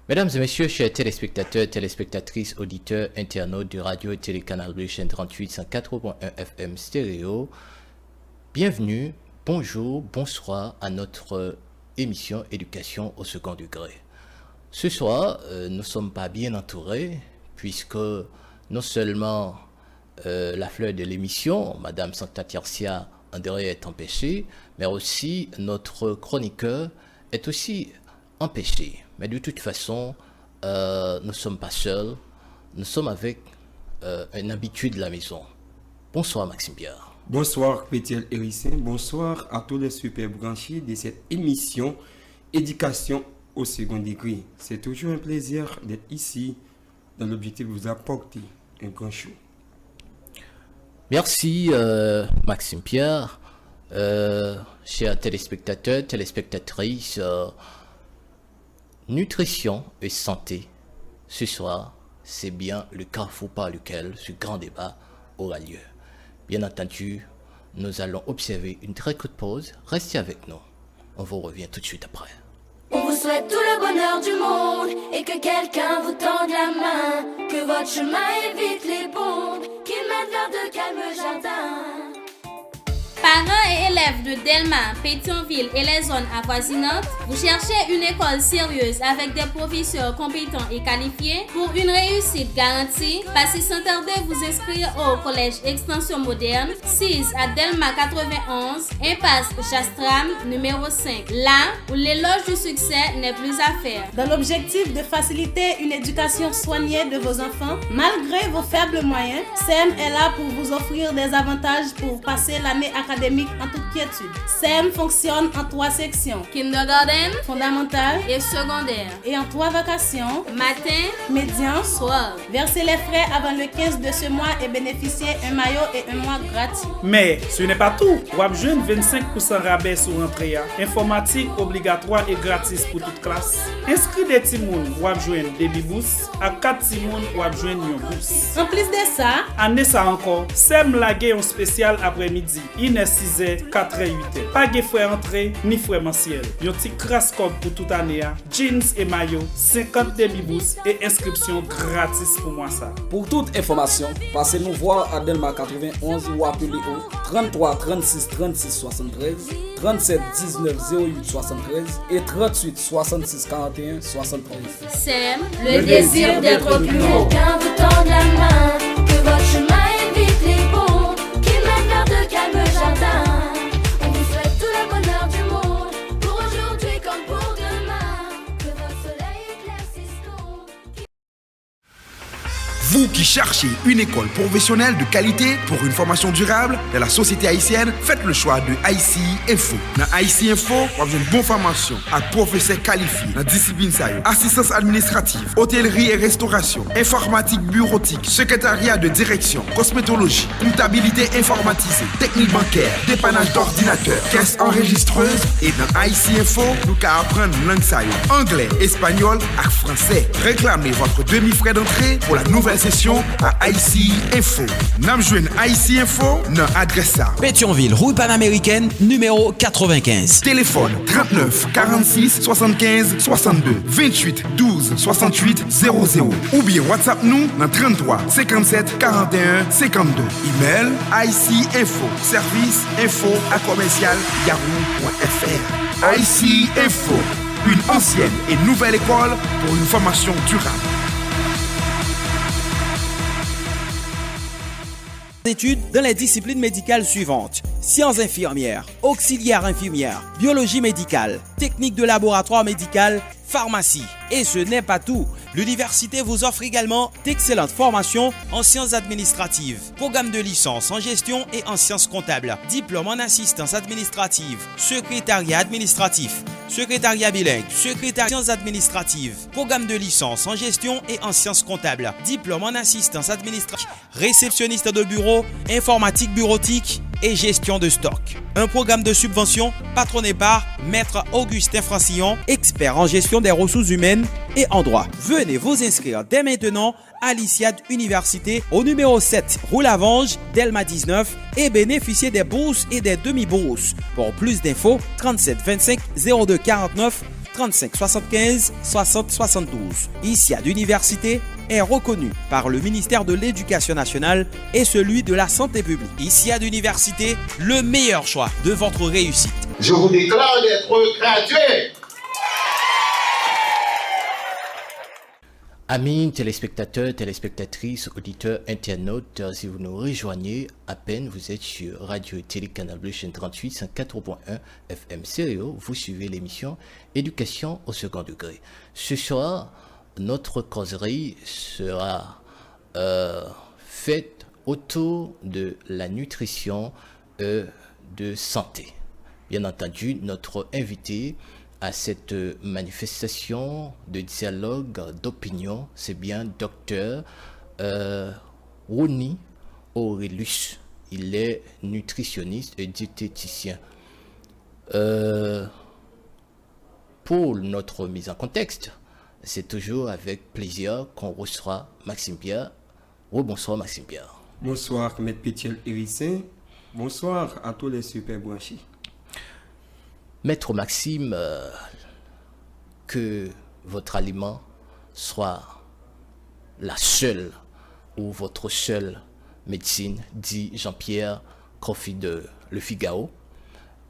Mesdames et messieurs, chers téléspectateurs, téléspectatrices, auditeurs, internautes du radio et télécanal Bleu chaîne 38 180.1 FM stéréo, bienvenue, bonjour, bonsoir à notre émission Éducation au second degré. Ce soir, nous ne sommes pas bien entourés puisque non seulement la fleur de l'émission, Madame Santa Tercia André est empêchée, mais aussi notre chroniqueur est aussi empêché. Mais de toute façon, nous ne sommes pas seuls, nous sommes avec un habitué de la maison. Bonsoir Maxime Pierre. Bonsoir Pétiel Hérissé, bonsoir à tous les super branchés de cette émission Éducation au second degré. C'est toujours un plaisir d'être ici dans l'objectif de vous apporter un grand show. Merci Maxime Pierre, chers téléspectateurs, téléspectatrices, nutrition et santé. Ce soir, c'est bien le carrefour par lequel ce grand débat aura lieu. Bien entendu, nous allons observer une très courte pause. Restez avec nous. On vous revient tout de suite après. On vous souhaite tout le bonheur du monde et que quelqu'un vous tende la main, que votre chemin évite les bombes, qu'il mène vers de calmes jardins. Parents et élèves de Delma, Pétionville et les zones avoisinantes, vous cherchez une école sérieuse avec des professeurs compétents et qualifiés pour une réussite garantie. Passez sans tarder vous inscrire au collège Extension Moderne, 6 à Delma 91, impasse Jastram, numéro 5. Là où l'éloge du succès n'est plus à faire. Dans l'objectif de faciliter une éducation soignée de vos enfants, malgré vos faibles moyens, SEM est là pour vous offrir des avantages pour passer l'année académique en toute quiétude. SEM fonctionne en 3 sections: Kindergarten, fondamentale et secondaire, et en 3 vacations: matin, médian, soir. Versez les frais avant le 15 de ce mois et bénéficiez un maillot et un mois gratuit. Mais ce n'est pas tout. Vous avez 25% rabais sur l'entrée. Informatique obligatoire et gratis pour toute classe. Inscrit des timouns, vous avez des bibous. À 4 timouns, vous avez une bourse. En plus de ça, année ça encore, SEM lagué en spécial après-midi. 6h, 4h, 8h. Pas de frais entrée ni frais mensuels. Yon petit crash code pour toute année. Jeans et maillot, 50 demi-boost et inscription gratis pour moi ça. Pour toute information, passez nous voir à Delma 91 ou appelez au 33 36 36 73, 37 19 08 73 et 38 66 41 73. SEM, le désir d'être plus haut. Quelqu'un vous tend la main, que votre chemin évite les bombes, qu'il mène vers de calmes jardins. On vous souhaite tout le bonheur du monde, pour aujourd'hui comme pour demain, que votre soleil éclaircisse tout. Vous qui cherchez une école professionnelle de qualité pour une formation durable de la société haïtienne, faites le choix de ICI Info. Dans ICI Info, vous avez une bonne formation avec professeurs qualifiés dans la discipline assistance administrative, hôtellerie et restauration, informatique bureautique, secrétariat de direction, cosmétologie, comptabilité informatisée, technique bancaire, dépannage d'ordinateur, caisse enregistreuse. Et dans ICI Info, nous allons apprendre langue anglais, espagnol et français. Réclamez votre demi-frais d'entrée pour la nouvelle session à ICI Info. Nam joine ICI Info dans adresse Pétionville, rue panaméricaine, numéro 95. Téléphone 39 46 75 62 28 12 68 00 ou bien WhatsApp nous dans 33 57 41 52. Email ICI Info, service info à commercial yahoo.fr. ICI Info, une ancienne et nouvelle école pour une formation durable. Études dans les disciplines médicales suivantes: sciences infirmières, auxiliaires infirmières, biologie médicale, technique de laboratoire médical, pharmacie. Et ce n'est pas tout. L'université vous offre également d'excellentes formations en sciences administratives, programme de licence en gestion et en sciences comptables, diplôme en assistance administrative, secrétariat administratif, secrétariat bilingue, secrétariat sciences administratives, programme de licence en gestion et en sciences comptables, diplôme en assistance administrative, réceptionniste de bureau, informatique bureautique et gestion de stock. Un programme de subvention patronné par Maître Augustin Francillon, expert en gestion des ressources humaines et en droit. Venez vous inscrire dès maintenant à l'ICIAD Université au numéro 7 rue Lavange, Delma 19 et bénéficier des bourses et des demi-bourses. Pour plus d'infos, 37 25 02 49 35 75 60 72. ICIA d'université est reconnu par le ministère de l'Éducation nationale et celui de la santé publique. ICIA d'université, le meilleur choix de votre réussite. Je vous déclare d'être gradué. Amis téléspectateurs, téléspectatrices, auditeurs, internautes, si vous nous rejoignez à peine, vous êtes sur Radio Télé Canal Bleu chaîne 38 104.1 FM stéréo, vous suivez l'émission Éducation au second degré. Ce soir, notre causerie sera faite autour de la nutrition de santé. Bien entendu, notre invité à cette manifestation de dialogue, d'opinion, c'est bien Dr Ronnie Aurelius. Il est nutritionniste et diététicien. Pour notre mise en contexte, c'est toujours avec plaisir qu'on reçoit Maxime Pierre. Bonsoir Maxime Pierre. Bonsoir Maître Pétiel Hérissin. Bonsoir à tous les super branchis. Maître Maxime, que votre aliment soit la seule ou votre seule médecine, dit Jean-Pierre Crofi de Le Figaro.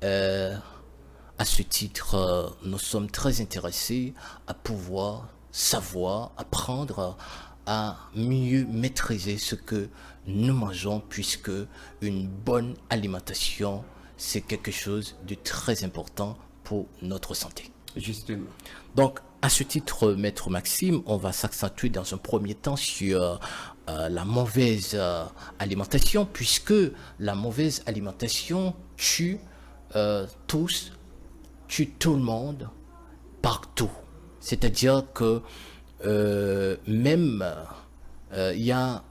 À ce titre, nous sommes très intéressés à pouvoir savoir, apprendre à mieux maîtriser ce que nous mangeons, puisque une bonne alimentation, c'est quelque chose de très important pour notre santé. Justement. Donc, à ce titre, Maître Maxime, on va s'accentuer dans un premier temps sur la mauvaise alimentation, puisque la mauvaise alimentation tue tout le monde, partout. C'est-à-dire que même, il y a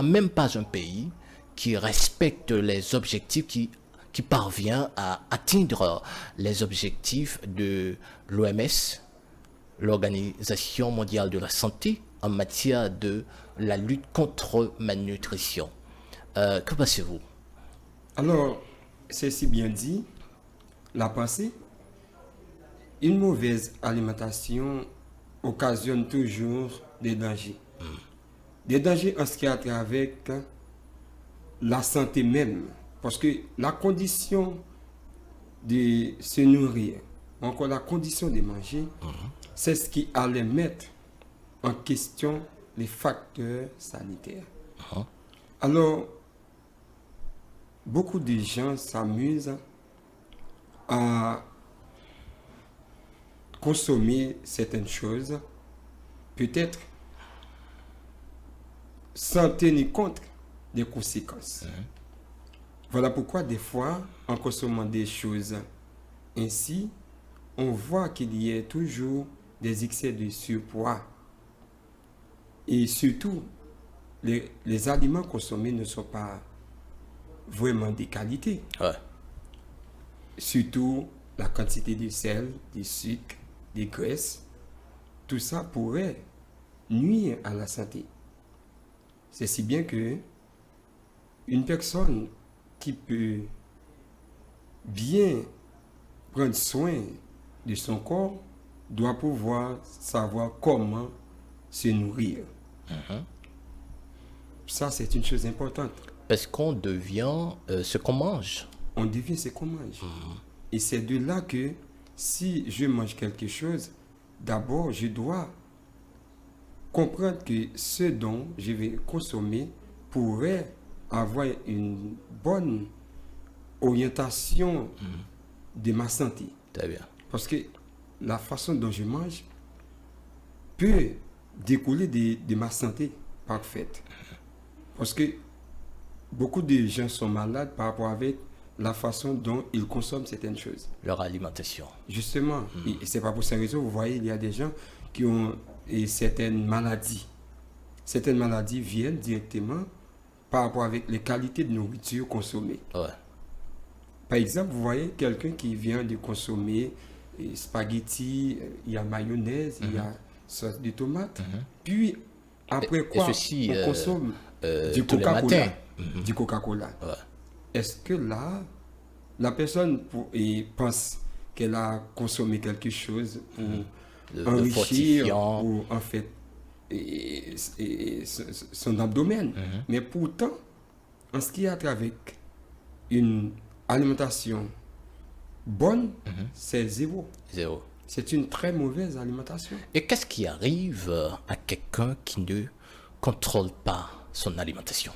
même pas un pays qui respecte les objectifs, qui parvient à atteindre les objectifs de l'OMS, l'Organisation mondiale de la santé, en matière de la lutte contre malnutrition. Que pensez-vous? Alors, c'est si bien dit, la pensée, une mauvaise alimentation occasionne toujours des dangers. Des dangers en ce qui a trait avec la santé même, parce que la condition de se nourrir, encore la condition de manger, c'est ce qui allait mettre en question les facteurs sanitaires. Alors, beaucoup de gens s'amusent à consommer certaines choses, peut-être sans tenir compte des conséquences. Voilà pourquoi des fois, en consommant des choses ainsi, on voit qu'il y a toujours des excès de surpoids. Et surtout, les aliments consommés ne sont pas vraiment de qualité. Surtout la quantité de sel, de sucre, de graisse, tout ça pourrait nuire à la santé. C'est si bien que une personne qui peut bien prendre soin de son corps doit pouvoir savoir comment se nourrir. Ça, c'est une chose importante. Parce qu'on devient ce qu'on mange. On devient ce qu'on mange. Et c'est de là que si je mange quelque chose, d'abord, je dois comprendre que ce dont je vais consommer pourrait avoir une bonne orientation de ma santé. Très bien. Parce que la façon dont je mange peut découler de ma santé parfaite. Parce que beaucoup de gens sont malades par rapport avec la façon dont ils consomment certaines choses. Leur alimentation. Justement. Et c'est pas pour cette raison, vous voyez, il y a des gens qui ont certaines maladies. Certaines maladies viennent directement par rapport avec les qualités de nourriture consommée. Par exemple, vous voyez quelqu'un qui vient de consommer spaghetti, il y a mayonnaise, il y a sauce de tomate. Puis, après quoi, on consomme du Coca-Cola. Du Coca-Cola. Est-ce que là, la personne pense qu'elle a consommé quelque chose pour de enrichir fortifiant. ou en fait son abdomen. Mais pourtant, en ce qui a trait avec une alimentation bonne, c'est zéro. Zéro. C'est une très mauvaise alimentation. Et qu'est-ce qui arrive à quelqu'un qui ne contrôle pas son alimentation?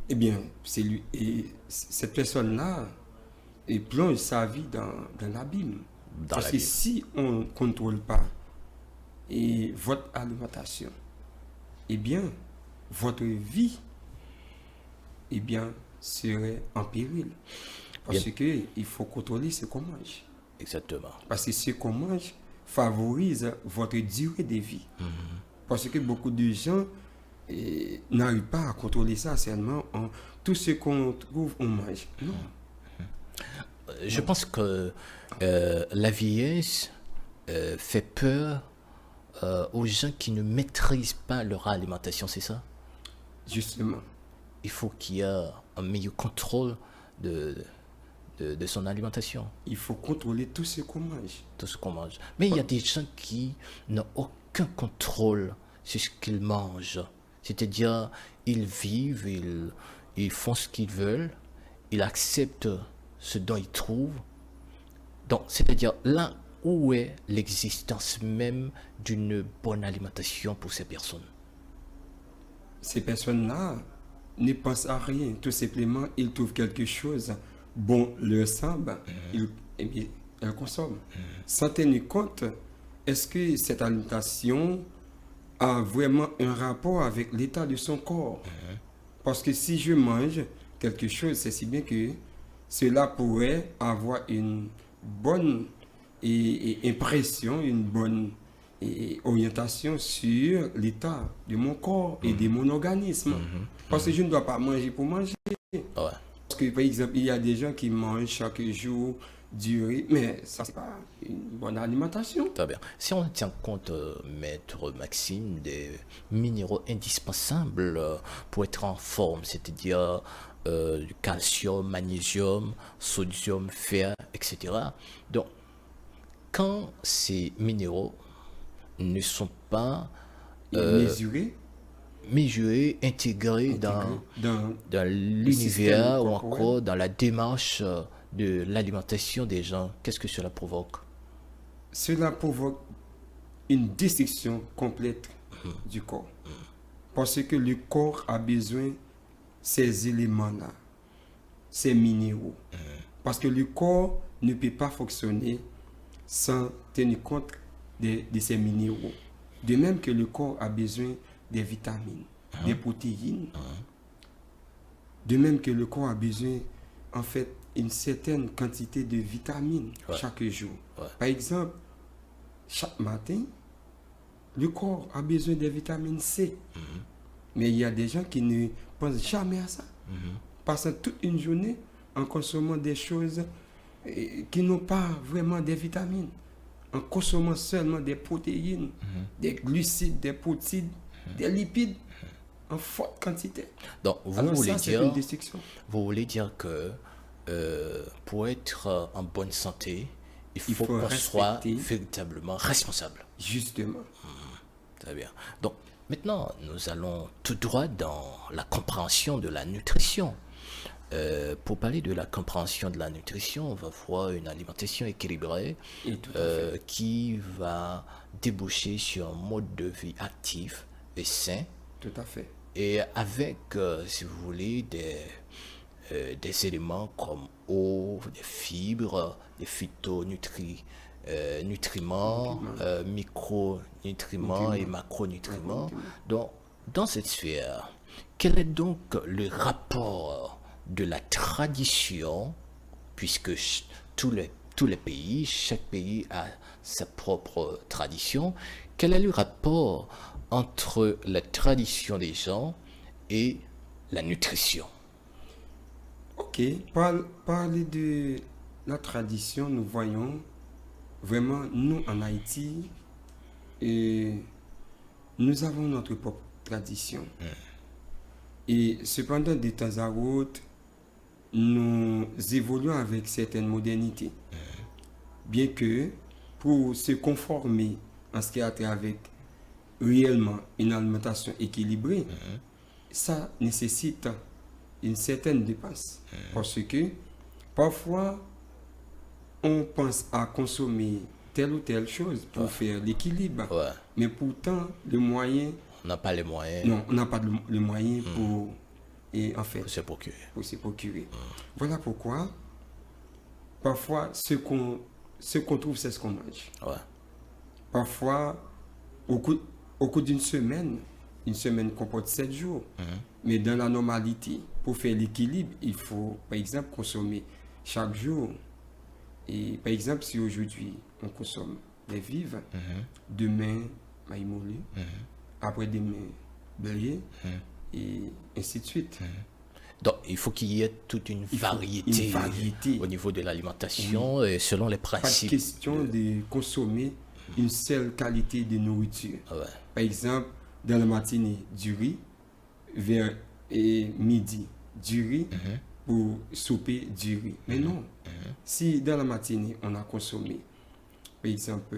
Eh bien, c'est lui, et cette personne-là plonge sa vie dans l'abîme. Parce que si on ne contrôle pas votre alimentation, eh bien, votre vie serait en péril. Parce qu'il faut contrôler ce qu'on mange. Exactement. Parce que ce qu'on mange favorise votre durée de vie. Parce que beaucoup de gens n'arrivent pas à contrôler ça seulement en tout ce qu'on trouve, on mange. Non. Je pense que la vieillesse fait peur aux gens qui ne maîtrisent pas leur alimentation, c'est ça? Justement. Il faut qu'il y ait un meilleur contrôle de son alimentation. Il faut contrôler tout ce qu'on mange. Tout ce qu'on mange. Mais il y a des gens qui n'ont aucun contrôle sur ce qu'ils mangent. C'est-à-dire, ils vivent, ils font ce qu'ils veulent, ils acceptent ce dont ils trouvent. Donc, c'est-à-dire, là où est l'existence même d'une bonne alimentation pour ces personnes? Ces personnes-là ne pensent à rien. Tout simplement, ils trouvent quelque chose bon leur semble, elles consomment. Sans tenir compte, est-ce que cette alimentation a vraiment un rapport avec l'état de son corps? Parce que si je mange quelque chose, c'est si bien que cela pourrait avoir une bonne impression, une bonne orientation sur l'état de mon corps et de mon organisme. Parce que je ne dois pas manger pour manger. Parce que, par exemple, il y a des gens qui mangent chaque jour du riz, mais ça, c'est pas une bonne alimentation. Très bien. Si on tient compte, Maître Maxime, des minéraux indispensables pour être en forme, c'est-à-dire du calcium, magnésium, sodium, fer, etc. Donc, quand ces minéraux ne sont pas mesurés, intégrés dans l'univers ou encore dans la démarche de l'alimentation des gens, qu'est-ce que cela provoque? Cela provoque une destruction complète du corps. Parce que le corps a besoin de ces éléments-là, ces minéraux. Parce que le corps ne peut pas fonctionner sans tenir compte de ces minéraux. De même que le corps a besoin des vitamines, des protéines. De même que le corps a besoin, en fait, une certaine quantité de vitamines chaque jour. Par exemple, chaque matin, le corps a besoin des vitamines C. Mais il y a des gens qui ne pensent jamais à ça. Passant toute une journée en consommant des choses qui n'ont pas vraiment des vitamines. En consommant seulement des protéines, des glucides, des protéines, des lipides en forte quantité. Donc, vous voulez dire que pour être en bonne santé, il faut qu'on soit véritablement responsable. Justement. Très bien. Donc, maintenant, nous allons tout droit dans la compréhension de la nutrition. Pour parler de la compréhension de la nutrition, on va voir une alimentation équilibrée qui va déboucher sur un mode de vie actif et sain. Tout à fait. Et avec, si vous voulez, des éléments comme eau, des fibres, des phytonutriments, micronutriments et macronutriments. Donc, dans cette sphère, quel est donc le rapport de la tradition, puisque tous les pays, chaque pays a sa propre tradition, quel est le rapport entre la tradition des gens et la nutrition? Ok, parler de la tradition, nous voyons vraiment, nous en Haïti, nous avons notre propre tradition. Et cependant, de temps à autre, nous évoluons avec certaines modernités. bien que pour se conformer en ce qui a trait avec réellement une alimentation équilibrée, ça nécessite une certaine dépense. Parce que parfois, on pense à consommer telle ou telle chose pour faire l'équilibre. Ouais. Mais pourtant, le moyen... On n'a pas les moyens. Non, on n'a pas les moyens pour... Et en fait, Pour se procurer. pour se procurer. Voilà pourquoi, parfois, ce qu'on trouve, c'est ce qu'on mange. Ouais. Parfois, au cours d'une semaine comporte 7 jours. Mais dans la normalité, pour faire l'équilibre, il faut, par exemple, consommer chaque jour. Et par exemple, si aujourd'hui, on consomme des vives, demain, maïs moulu, après-demain, blé, et ainsi de suite. Donc, il faut qu'il y ait toute une variété au niveau de l'alimentation et selon les Pas de principes. question de consommer une seule qualité de nourriture. Ouais. Par exemple, dans la matinée, du riz, vers midi, du riz, pour souper, du riz. Mais non, si dans la matinée, on a consommé, par exemple,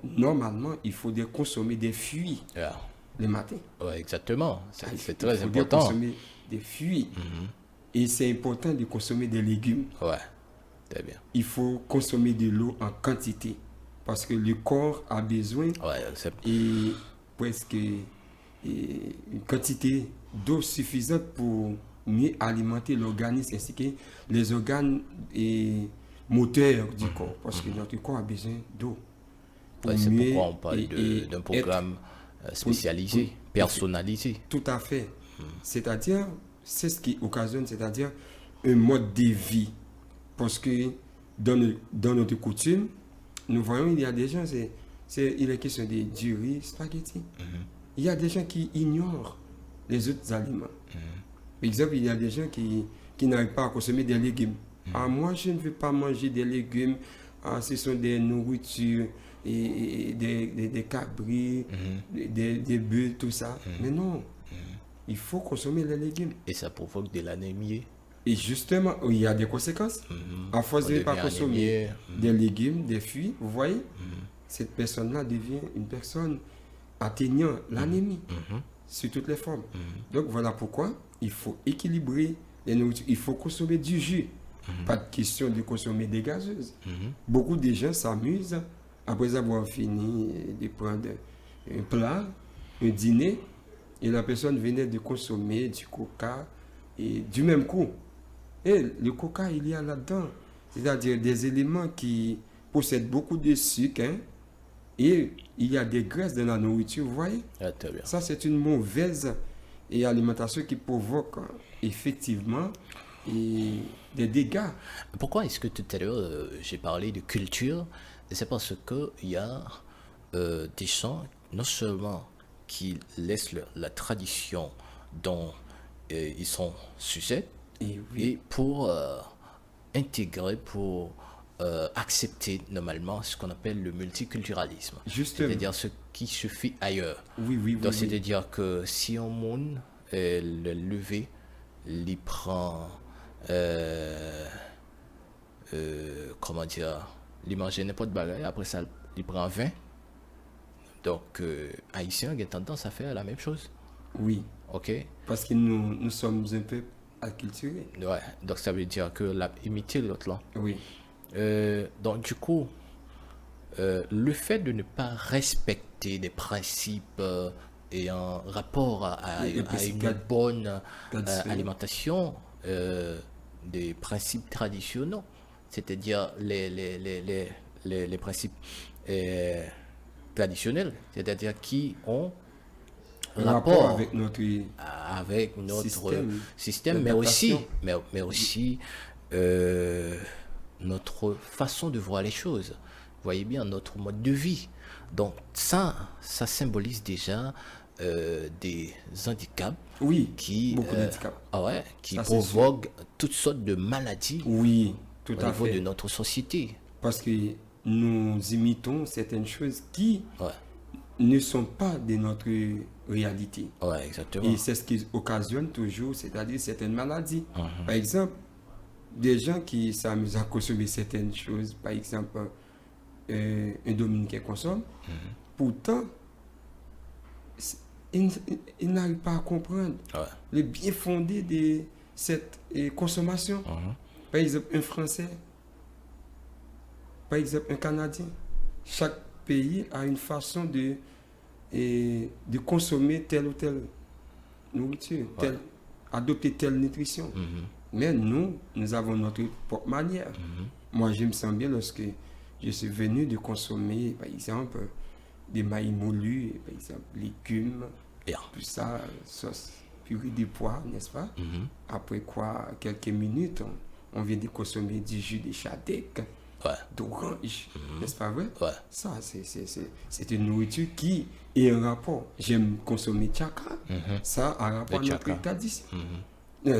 normalement, il faudrait consommer des fruits Yeah. le matin. Ouais, exactement. C'est Il très faudrait important. consommer des fruits. Et c'est important de consommer des légumes. Ouais, très bien. Il faut consommer de l'eau en quantité. Parce que le corps a besoin Ouais, c'est et presque une quantité d'eau suffisante pour mieux alimenter l'organisme ainsi que les organes et moteurs du corps. Parce que notre corps a besoin d'eau. ouais, c'est pourquoi on parle d'un programme spécialisé, personnalisé. Tout à fait. C'est-à-dire, c'est ce qui occasionne, c'est-à-dire un mode de vie. Parce que dans notre coutume, nous voyons, il y a des gens, il est question de du riz, spaghetti. Il y a des gens qui ignorent les autres aliments. Par exemple, il y a des gens qui n'arrivent pas à consommer des légumes. Ah, moi, je ne veux pas manger des légumes. Ah, ce sont des nourritures, et des cabris, des bœufs, tout ça. Mais non, il faut consommer les légumes. Et ça provoque de l'anémie. Et justement, il y a des conséquences. À force de ne pas consommer des légumes, des fruits, vous voyez, cette personne-là devient une personne atteignant l'anémie sur toutes les formes. Donc voilà pourquoi il faut équilibrer les nourritures. Il faut consommer du jus. Pas de question de consommer des gazeuses. Beaucoup de gens s'amusent après avoir fini de prendre un plat, un dîner, et la personne venait de consommer du coca et du même coup. Et le coca, il y a là-dedans, c'est-à-dire des éléments qui possèdent beaucoup de sucre, hein, et il y a des graisses dans la nourriture, vous voyez. Ah, très bien. Ça, c'est une mauvaise alimentation qui provoque effectivement des dégâts. Pourquoi est-ce que tout à l'heure j'ai parlé de culture? C'est parce qu'il y a des gens, non seulement qui laissent la tradition dont ils sont sujets, et pour intégrer, pour accepter normalement ce qu'on appelle le multiculturalisme. Justement. C'est-à-dire ce qui se fait ailleurs. Oui. Donc c'est-à-dire que si un monde le lever, il prend comment dire, il mange n'importe bagaille, après ça il prend 20. Donc haïtien a tendance à faire la même chose. Oui. Ok. Parce que nous sommes un peu acculturés. Ouais. Donc ça veut dire que imiter l'autre là. Oui. Donc du coup, le fait de ne pas respecter des principes et en rapport à une bonne alimentation, des principes traditionnels, c'est-à-dire les principes traditionnels, c'est-à-dire qui ont rapport avec notre système, mais aussi notre façon de voir les choses. Vous voyez bien, notre mode de vie. Donc ça symbolise déjà des handicaps, beaucoup d'handicaps. Qui provoquent toutes sortes de maladies au niveau de notre société. Parce que nous imitons certaines choses qui ne sont pas de notre réalité. Ouais, exactement. Et c'est ce qui occasionne toujours, c'est-à-dire certaines maladies. Par exemple, des gens qui s'amusent à consommer certaines choses, par exemple, un Dominicain consomme, pourtant, il n'arrive pas à comprendre le bien fondé de cette consommation. Par exemple, un Français, par exemple, un Canadien, chaque pays a une façon de consommer telle ou telle nourriture, adopter telle nutrition. Mais nous avons notre propre manière. Moi, je me sens bien lorsque je suis venu de consommer, par exemple, des maïs moulus, par exemple, légumes, tout ça, sauce purée de pois, n'est-ce pas? Après quoi, quelques minutes, on vient de consommer du jus de chadec, d'orange, n'est-ce pas vrai? Ça, c'est une nourriture qui est un rapport. J'aime consommer tchaka, ça a un rapport à notre tradition.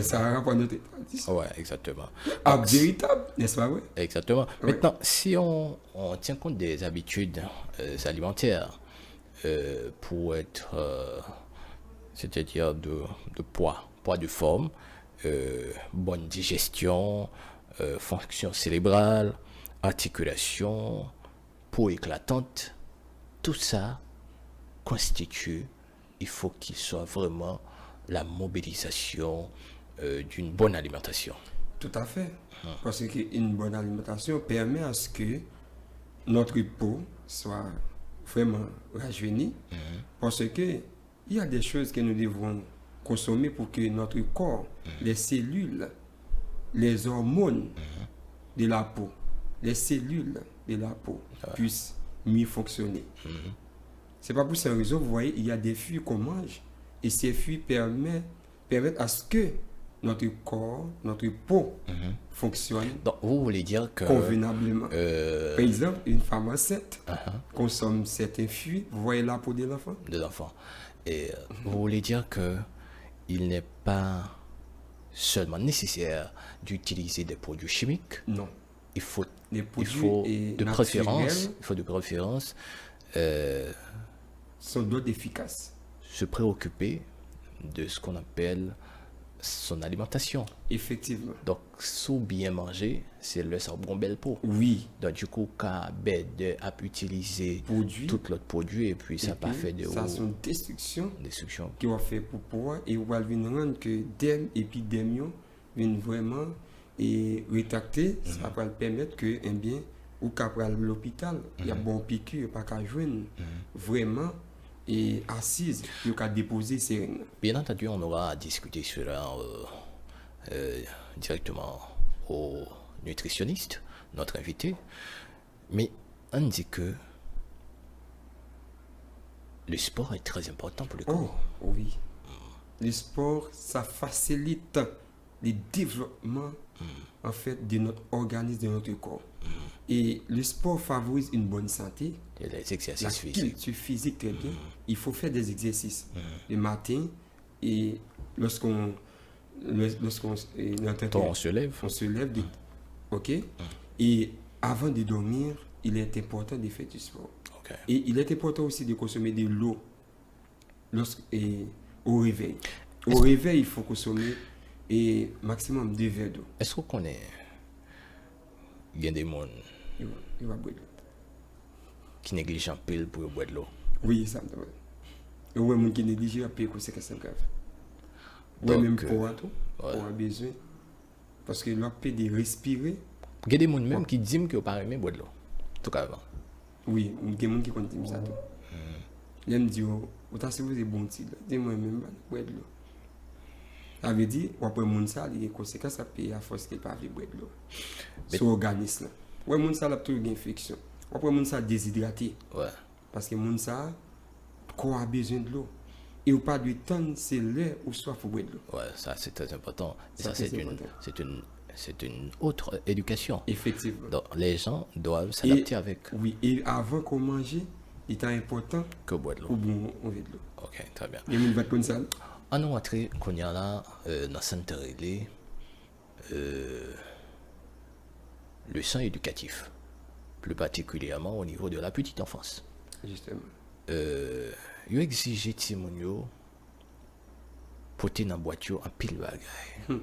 Ça a un rapport à notre tradition. Ouais, exactement. Véritable, n'est-ce pas vrai? Exactement. Maintenant, si on tient compte des habitudes alimentaires pour être, c'est-à-dire de poids de forme, bonne digestion, fonction cérébrale, articulation, peau éclatante, tout ça constitue, il faut qu'il soit vraiment la mobilisation d'une bonne alimentation. Tout à fait. Parce qu'une bonne alimentation permet à ce que notre peau soit vraiment rajeunie. Parce que il y a des choses que nous devons consommer pour que notre corps, les cellules, les hormones de la peau, les cellules de la peau puissent mieux fonctionner. C'est pas pour cette raison, vous voyez, il y a des fruits qu'on mange et ces fruits permettent à ce que notre corps, notre peau fonctionne. Donc, vous voulez dire que convenablement. Par exemple, une femme enceinte consomme certains fruits, vous voyez la peau de l'enfant. Et vous voulez dire que il n'est pas seulement nécessaire d'utiliser des produits chimiques. Non. Il faut de préférence sont d'autres efficaces. Se préoccuper de ce qu'on appelle son alimentation. Effectivement. Donc, sous bien manger, c'est le sabon belle peau. Oui. Donc, du coup, quand bête a utiliser tout l'autre produit et puis ça pas fait de ça c'est une destruction qui va faire pour pouvoir et on va venir rendre que des épidémies viennent vraiment et rétracter, ça va permettre que un bien ou qu'après l'hôpital, il y a bon piqûre pas qu'à joindre vraiment et assise pour qu'à déposer ses règles. Bien entendu, on aura discuté cela directement au nutritionniste, notre invité, mais on dit que le sport est très important pour le corps. Oh oui. Le sport, ça facilite le développement en fait de notre organisme, de notre corps. Et le sport favorise une bonne santé. Et les exercices la physiques. Physique, très bien. Il faut faire des exercices le matin et lorsqu'on se lève. On se lève. Ok. Et avant de dormir, il est important de faire du sport. Okay. Et il est important aussi de consommer de l'eau au réveil. Au réveil, il faut consommer maximum 2 verres d'eau. Est-ce qu'on connaît il y a des gens il va boire de l'eau qui négligent un pile pour boire de l'eau? Oui, ça me doit. Il y a des gens qui négligent un pile pour c'est grave. Oui, même pour tout, on a besoin. Parce que l'on peut de respirer. Il y a des gens même qui disent qu'ils ne pas aimer boire de l'eau. Tout cas avant. Oui, il y a des gens qui continuent ça. Ils me disent, si vous êtes bon, dis-moi même boire de l'eau. Ça veut dire, après mon ça, il y a des conséquences à payer à force qu'il ne peut pas boire de l'eau. Sur l'organisme. Ouais, mon ça a toujours une infection. Après mon ça déshydraté. Ouais. Parce que mon ça a besoin de l'eau. Et ou pas du temps, c'est l'air ou soit faut boire de l'eau. Ouais, ça c'est très important. Et ça c'est une autre éducation. Effectivement. Donc les gens doivent s'adapter avec. Oui, et avant qu'on mange, il est important que boire de l'eau. Pour bon on veut de l'eau. OK, très bien. Et on va comme ça. On a entré qu'on y a là dans centre relais le sang éducatif, plus particulièrement au niveau de la petite enfance. Justement. Yo exige Timonio porter dans boîte en pile bagaille.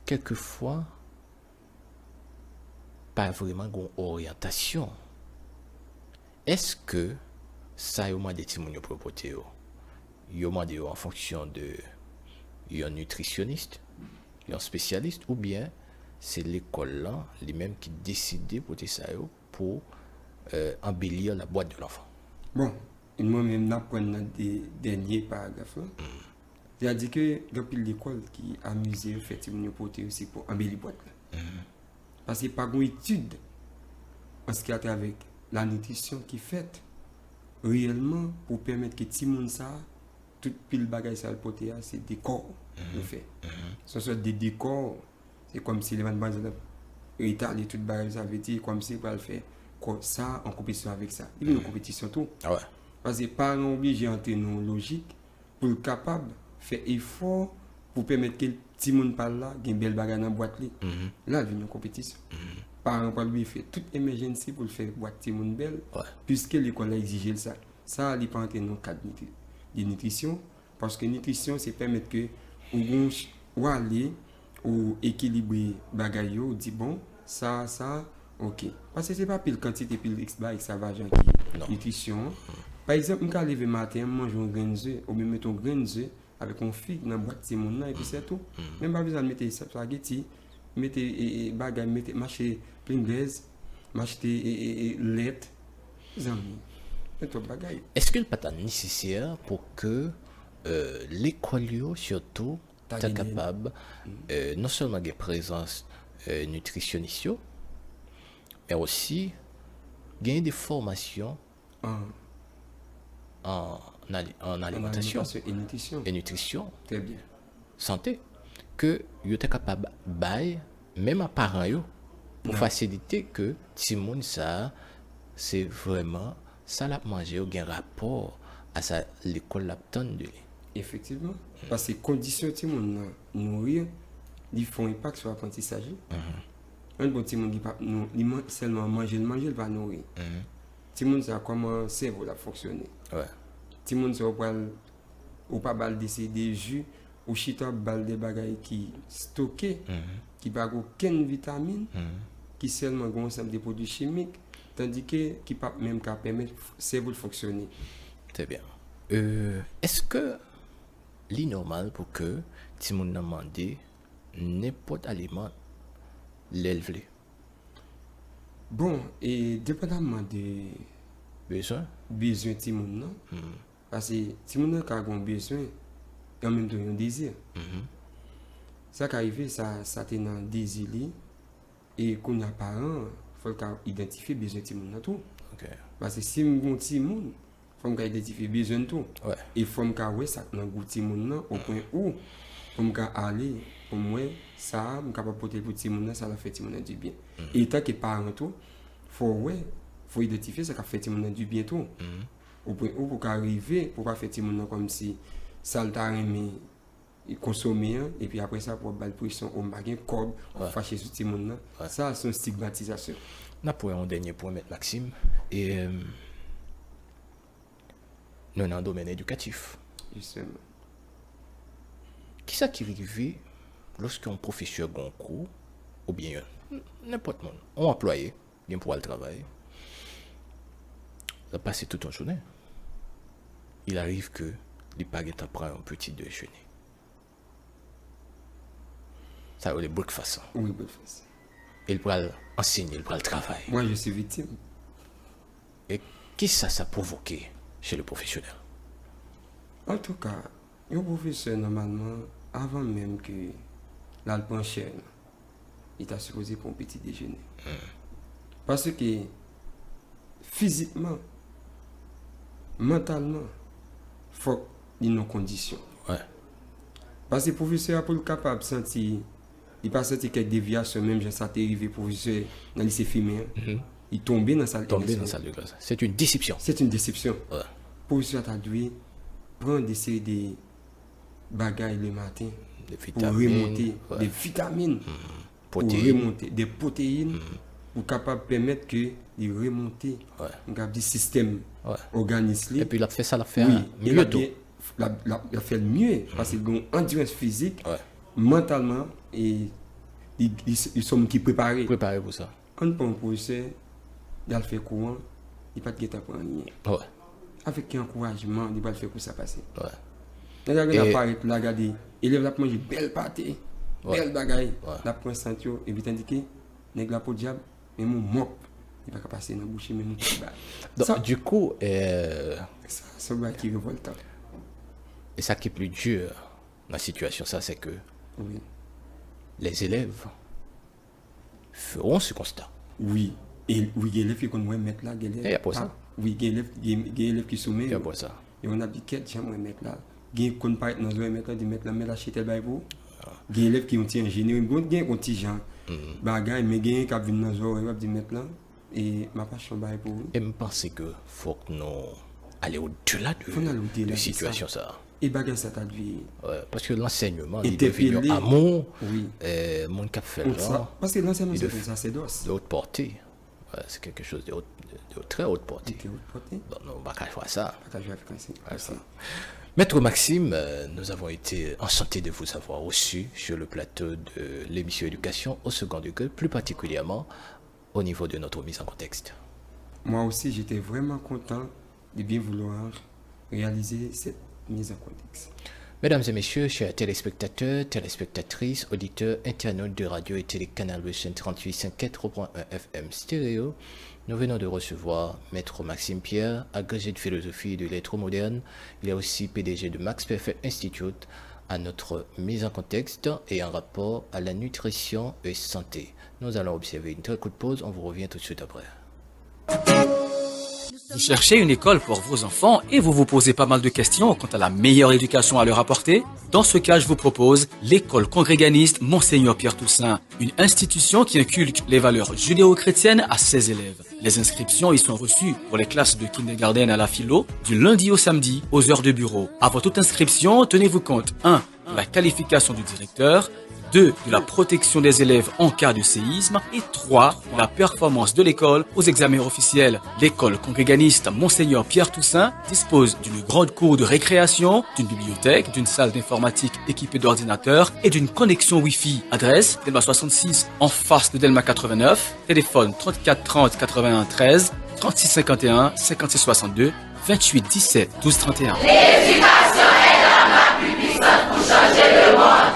quelquefois, pas vraiment une orientation. Est-ce que ça, au moins des petits mounions propoter, en fonction de un nutritionniste, un spécialiste, ou bien c'est l'école là, les mêmes qui décident pour ça pour embellir la boîte de l'enfant? Bon, moi-même, j'apprends des derniers paragraphes. C'est-à-dire que depuis l'école qui amuse effectivement aussi pour embellir la boîte. Parce qu'il n'y a pas d'étude en ce qui a avec la nutrition qui est faite réellement pour permettre que tout le monde ça, toute pile bagage ça le c'est des corps le fait. Ce sont des décors, c'est comme si les gens étaler toute bagage ça veut dire comme si on le faire ça en compétition avec ça. Il y a une compétition tout. Ah ouais. Parce que pas obligé d'entrer dans logique pour être capable faire effort pour permettre que tout le monde parle là, qu'il y ait une belle bagage dans la boîte. Là, il y a une compétition. Parents pour lui faire toute émergence pour le faire boîte tout le monde belle, puisque l'école a exigé ça. Ça, il n'est pas entrer dans le cadre de nutrition, parce que nutrition, c'est permettre que ou aller ou équilibrer bagage ou dit bon, ça, ok. Parce que c'est pas pile quantité pile X avec ça va genre nutrition. Par exemple, on peut lever matin, manger un grain d'œuf ou bien mettre un grain d'œuf avec un figue dans la boîte de mon et puis c'est tout. Même pas besoin de mettre spaghetti, mettre bagage, mettre marcher plein glaise, marcher lait. Est-ce qu'il n'est pas nécessaire pour que l'école surtout soit capable non seulement de présence nutritionniste, mais aussi gagner des formations en alimentation et nutrition, très bien, santé, que vous êtes capable de bailler, même à parents, pour faciliter que si monde ça, c'est vraiment ça l'a manger ou un rapport à ça l'école l'a de lui. Effectivement, parce que les conditions de monde nourrir, ils font impact sur l'apprentissage. Un bon petit monde qui seulement manger, il va nourrir. Tout le monde sait comment le cerveau va fonctionner. Tout le monde sait ou pas bal des jus ou chita bal des bagailles qui stockés, qui n'ont aucune vitamine, qui seulement ont ensemble des produits chimiques, tandis que qui pas même qu'à permettre le cerveau de fonctionner. Très bien. Est-ce que l'inormal pour que tout le monde demande n'importe aliment l'élever? Bon, et dépendamment des besoins de tout le monde, parce que tout le monde a un besoin et en même temps un désir. Ça qui arrive, ça est dans le désir et qu'on n'a pas un, il faut identifier les besoins de tout le monde. Parce que si on a un petit monde, il faut identifier les besoins de tout. Et il faut que ça soit dans le petit monde au point où il faut aller, pour moi, ça, je suis capable de porter pour le petit monde, ça va faire le petit monde du bien. Et tant que parent tout, il faut identifier ça qui fait le petit monde du bien tout. Au point où pour arriver, pour pas faire le petit monde comme si ça l'a aimé consommer et puis après ça pour balle pression au magasin corps fâcher ce petit monde là, ça c'est une stigmatisation. On pour un dernier point mettre Maxime et nous dans le domaine éducatif. Justement. Qui ça qui arrive lorsqu'un professeur a un cours ou bien n'importe monde, un employé vient pour le travail, il a passé toute une journée. Il arrive que il pas de prendre un petit déjeuner. Ça veut dire breakfast. Oui, breakfast. Il pourra enseigner, il pourra le travail. Moi, je suis victime. Et qu'est-ce que ça a provoqué chez le professionnel? En tout cas, un professeur, normalement, avant même que l'alpin cher, il t'a supposé pour un petit déjeuner. Parce que physiquement, mentalement, il faut qu'il y ait nos conditions. Parce que le professeur, pour le capable de sentir, il pas senti quelques déviations, même si ça t'est arrivé, professeur, dans le lycée féminin, il tombait dans sa salle de classe. C'est une déception. C'est une déception. Le professeur t'a dû prendre des bagailles le matin pour remonter des vitamines, pour remonter des protéines, pour capable permettre que les remonter des systèmes organismes. Et puis il a fait ça, il a fait mieux tout. Il a fait mieux parce qu'il a une endurance physique, mentalement et ils sont qui préparés. Préparez pour ça. On prend un professeur, il a fait courant, il pas de guetta pour rien. Ouais. Avec un encouragement, il va le faire pour ça passer. Ouais. Il a apparaît là, regardez, élève la manger belle pâté, belle bagaille, la prend santio et vite indiqué, nèg la pour diable, mais mon mop, il va pas passer dans bouche mais mon bas. Donc du coup ça c'est un qui révoltant. Et ça qui est plus dur dans la situation ça c'est que les élèves feront ce constat. Oui. Et oui, il y a des élèves qui vont mettre là, il y a pas ça. Oui, il y a des élèves qui sont il y a pas ça. Et on a dit qu'est-ce que mettre là. Il y a des pas dans le mettre là, de mettre là, mais là chez tel bail pour. Il y a des élèves qui ont été ingénieurs, il y a des gens bagaille mais il y a qui viennent dans le va dire mettre là et ma passion bail pour. Et me penser que faut que nous aller au-delà de la situation ça. Et bagaille ça t'a dit. Ouais, parce que l'enseignement il devient amour. Oui. Mon cap fait là. Parce que l'enseignement c'est d'os. De haute portée. Ouais, c'est quelque chose de très haute portée. Donc, on va pas faire ça. Maître Maxime, nous avons été enchantés de vous avoir reçu sur le plateau de l'émission Éducation au second degré, plus particulièrement au niveau de notre mise en contexte. Moi aussi, j'étais vraiment content de bien vouloir réaliser cette mise en contexte. Mesdames et messieurs, chers téléspectateurs, téléspectatrices, auditeurs, internautes de radio et télécanal 38.1 FM stéréo, nous venons de recevoir Maître Maxime Pierre, agrégé de philosophie et de lettres modernes. Il est aussi PDG de Max Perfect Institute à notre mise en contexte et en rapport à la nutrition et santé. Nous allons observer une très courte pause, on vous revient tout de suite après. Vous cherchez une école pour vos enfants et vous vous posez pas mal de questions quant à la meilleure éducation à leur apporter? Dans ce cas, je vous propose l'école congréganiste Monseigneur Pierre Toussaint, une institution qui inculque les valeurs judéo-chrétiennes à ses élèves. Les inscriptions y sont reçues pour les classes de kindergarten à la philo, du lundi au samedi aux heures de bureau. Avant toute inscription, tenez-vous compte 1. de la qualification du directeur, 2. de la protection des élèves en cas de séisme et 3. de la performance de l'école aux examens officiels. L'école congréganiste Monseigneur Pierre Toussaint dispose d'une grande cour de récréation, d'une bibliothèque, d'une salle d'informatique équipée d'ordinateurs et d'une connexion Wi-Fi. Adresse Delma 66 en face de Delma 89. Téléphone 34 30 81 13 36 51 56 62 28 17 12 31. L'éducation est la plus puissante pour changer le monde.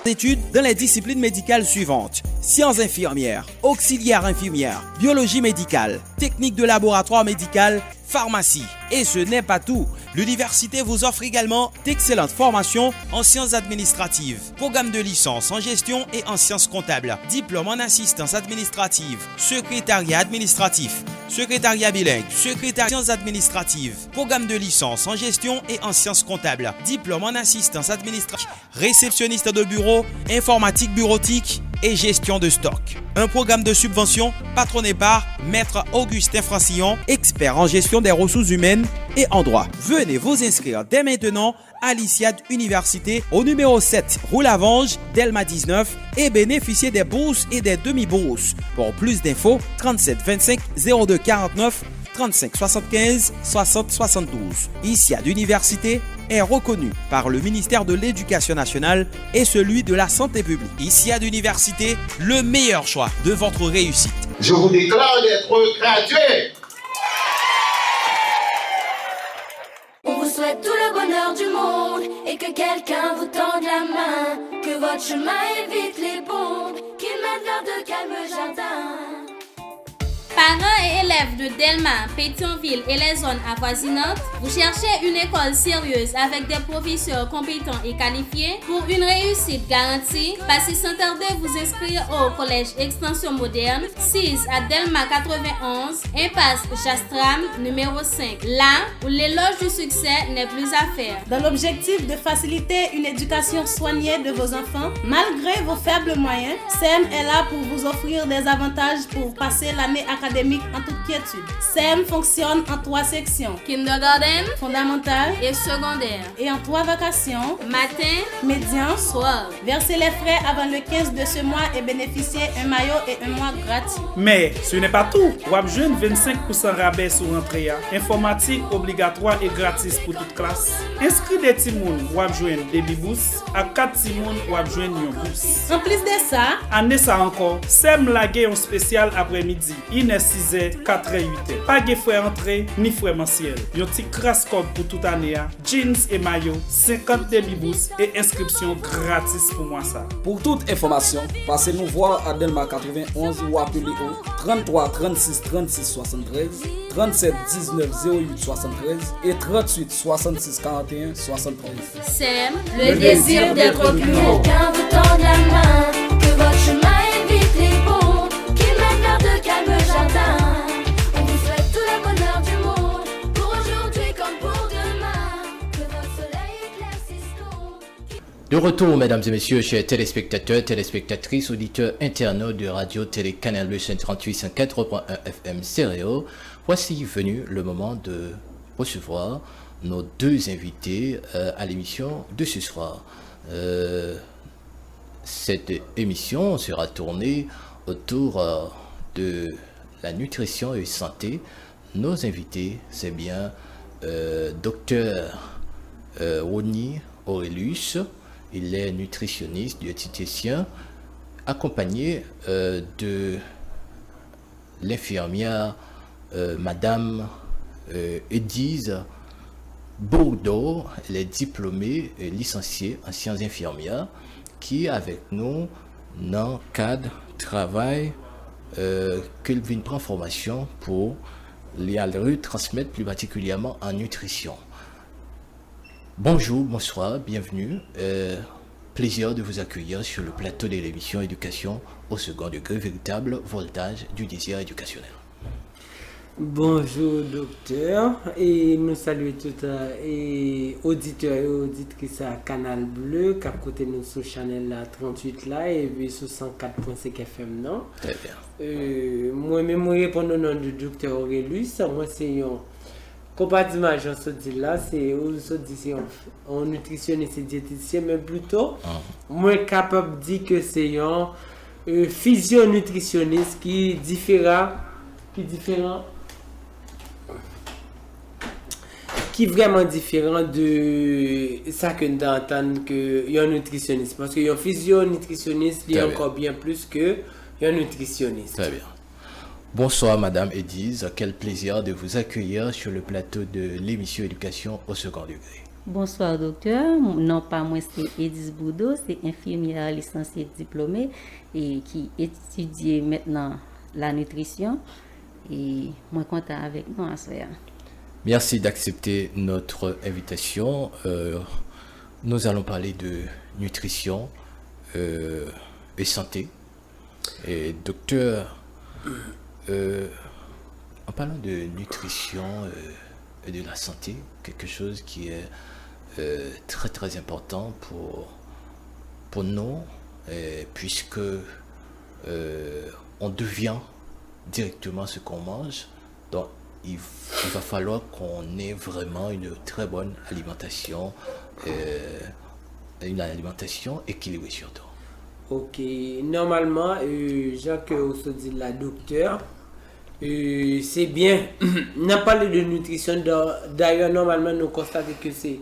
Études dans les disciplines médicales suivantes: sciences infirmières, auxiliaires infirmières, biologie médicale, technique de laboratoire médical, pharmacie. Et ce n'est pas tout. L'université vous offre également d'excellentes formations en sciences administratives, programme de licence en gestion et en sciences comptables, diplôme en assistance administrative, secrétariat administratif, secrétariat bilingue, secrétariat sciences administratives, programme de licence en gestion et en sciences comptables, diplôme en assistance administrative, réceptionniste de bureau, informatique bureautique et gestion de stock. Un programme de subvention patronné par Maître Augustin Francillon, expert en gestion des ressources humaines et en droit. Venez vous inscrire dès maintenant à l'ICIAD Université au numéro 7 rue Lavange, Delma 19 et bénéficier des bourses et des demi-bourses. Pour plus d'infos, 37 25 02 49 35 75 60 72. ICIAD Université est reconnu par le ministère de l'Éducation nationale et celui de la santé publique. ICIAD Université, le meilleur choix de votre réussite. Je vous déclare d'être gradué. On vous souhaite tout le bonheur du monde et que quelqu'un vous tende la main, que votre chemin évite les bombes, qu'il mène vers de calmes jardins. Parents et élèves de Delma, Pétionville et les zones avoisinantes, vous cherchez une école sérieuse avec des professeurs compétents et qualifiés pour une réussite garantie. Passez sans tarder vous inscrire au collège Extension Moderne, 6 à Delma 91, impasse Jastram, numéro 5. Là où l'éloge du succès n'est plus à faire. Dans l'objectif de faciliter une éducation soignée de vos enfants, malgré vos faibles moyens, SEM est là pour vous offrir des avantages pour passer l'année académique en toute quiétude. SEM fonctionne en 3 sections. Kindergarten, Fondamentale et secondaire. et en 3 vacations. Matin, Médian. soir. Versez les frais avant le 15 de ce mois et bénéficiez un maillot et un mois gratuit. Mais ce n'est pas tout. Ou ap jwenn 25% rabais sur rentrée. Informatique obligatoire et gratis pour toute classe. Inscrit des timoun ou ap jwenn des bibous. À 4 timoun ou ap jwenn yon bous. En plus de ça, Année ça encore, SEM lage un spécial après-midi. Ine 6h, 4h, 8h. Pas de frais entrée ni frais mensuels. Yon ti crash code pour toute année. Jeans et maillot, 50 demi-boost et inscription gratis pour moi ça. Pour toute information, passez nous voir à Delma 91 ou appelez au 33 36 36 73, 37 19 08 73 et 38 66 41 73. SEM, Le désir d'être plus haut. Quelqu'un vous tend la main, que votre chemin évite les ponts, qui mènent vers de calmes jardins. On vous souhaite tout le bonheur du monde, pour aujourd'hui comme pour demain, que votre soleil éclaircisse tôt. De retour, mesdames et messieurs, chers téléspectateurs, téléspectatrices, auditeurs, internautes de Radio Télé Canal Bleu 138 104.1 FM stéréo. Voici venu le moment de recevoir nos 2 invités à l'émission de ce soir. Cette émission sera tournée autour de la nutrition et santé. Nos invités, c'est bien Dr Rony Aurelius. Il est nutritionniste, diététicien, accompagné de l'infirmière Madame Edise Bourdeau. Elle est diplômée et licenciée en sciences infirmières, qui est avec nous dans le cadre travail qu'elle vient prendre formation pour les retransmettre plus particulièrement en nutrition. Bonjour, bonsoir, bienvenue. Plaisir de vous accueillir sur le plateau de l'émission Éducation au second degré, véritable voltage du désir éducationnel. Bonjour docteur, et nous saluons tout et auditeurs et auditrices à Canal Bleu, qui a côté nous sur Chanel là 38 là et puis sur 104.5 FM non. Très bien. Moi-même répondre au nom du docteur Aurelius, moi c'est un compartiment j'en se dit là, c'est un nutritionniste et diététicien, mais plutôt moi capable de dire que c'est un physionutritionniste qui est différent qui est vraiment différent de ça que nous entendons que un nutritionniste, parce que un physionutritionniste il est encore bien plus que un nutritionniste. Très bien. Bonsoir Madame Edise, quel plaisir de vous accueillir sur le plateau de l'émission Éducation au second degré. Bonsoir docteur, non pas moi c'est Edise Bourdeau, c'est infirmière licenciée diplômée et qui étudie maintenant la nutrition et moi content avec nous à soir. Merci d'accepter notre invitation. Nous allons parler de nutrition et santé. Et docteur, en parlant de nutrition et de la santé, quelque chose qui est très très important pour nous, puisque on devient directement ce qu'on mange. Donc il va falloir qu'on ait vraiment une très bonne alimentation, une alimentation équilibrée surtout. Ok, normalement, Jacques se dit la docteur, c'est bien, on a parlé de nutrition, d'ailleurs normalement nous constatons que c'est le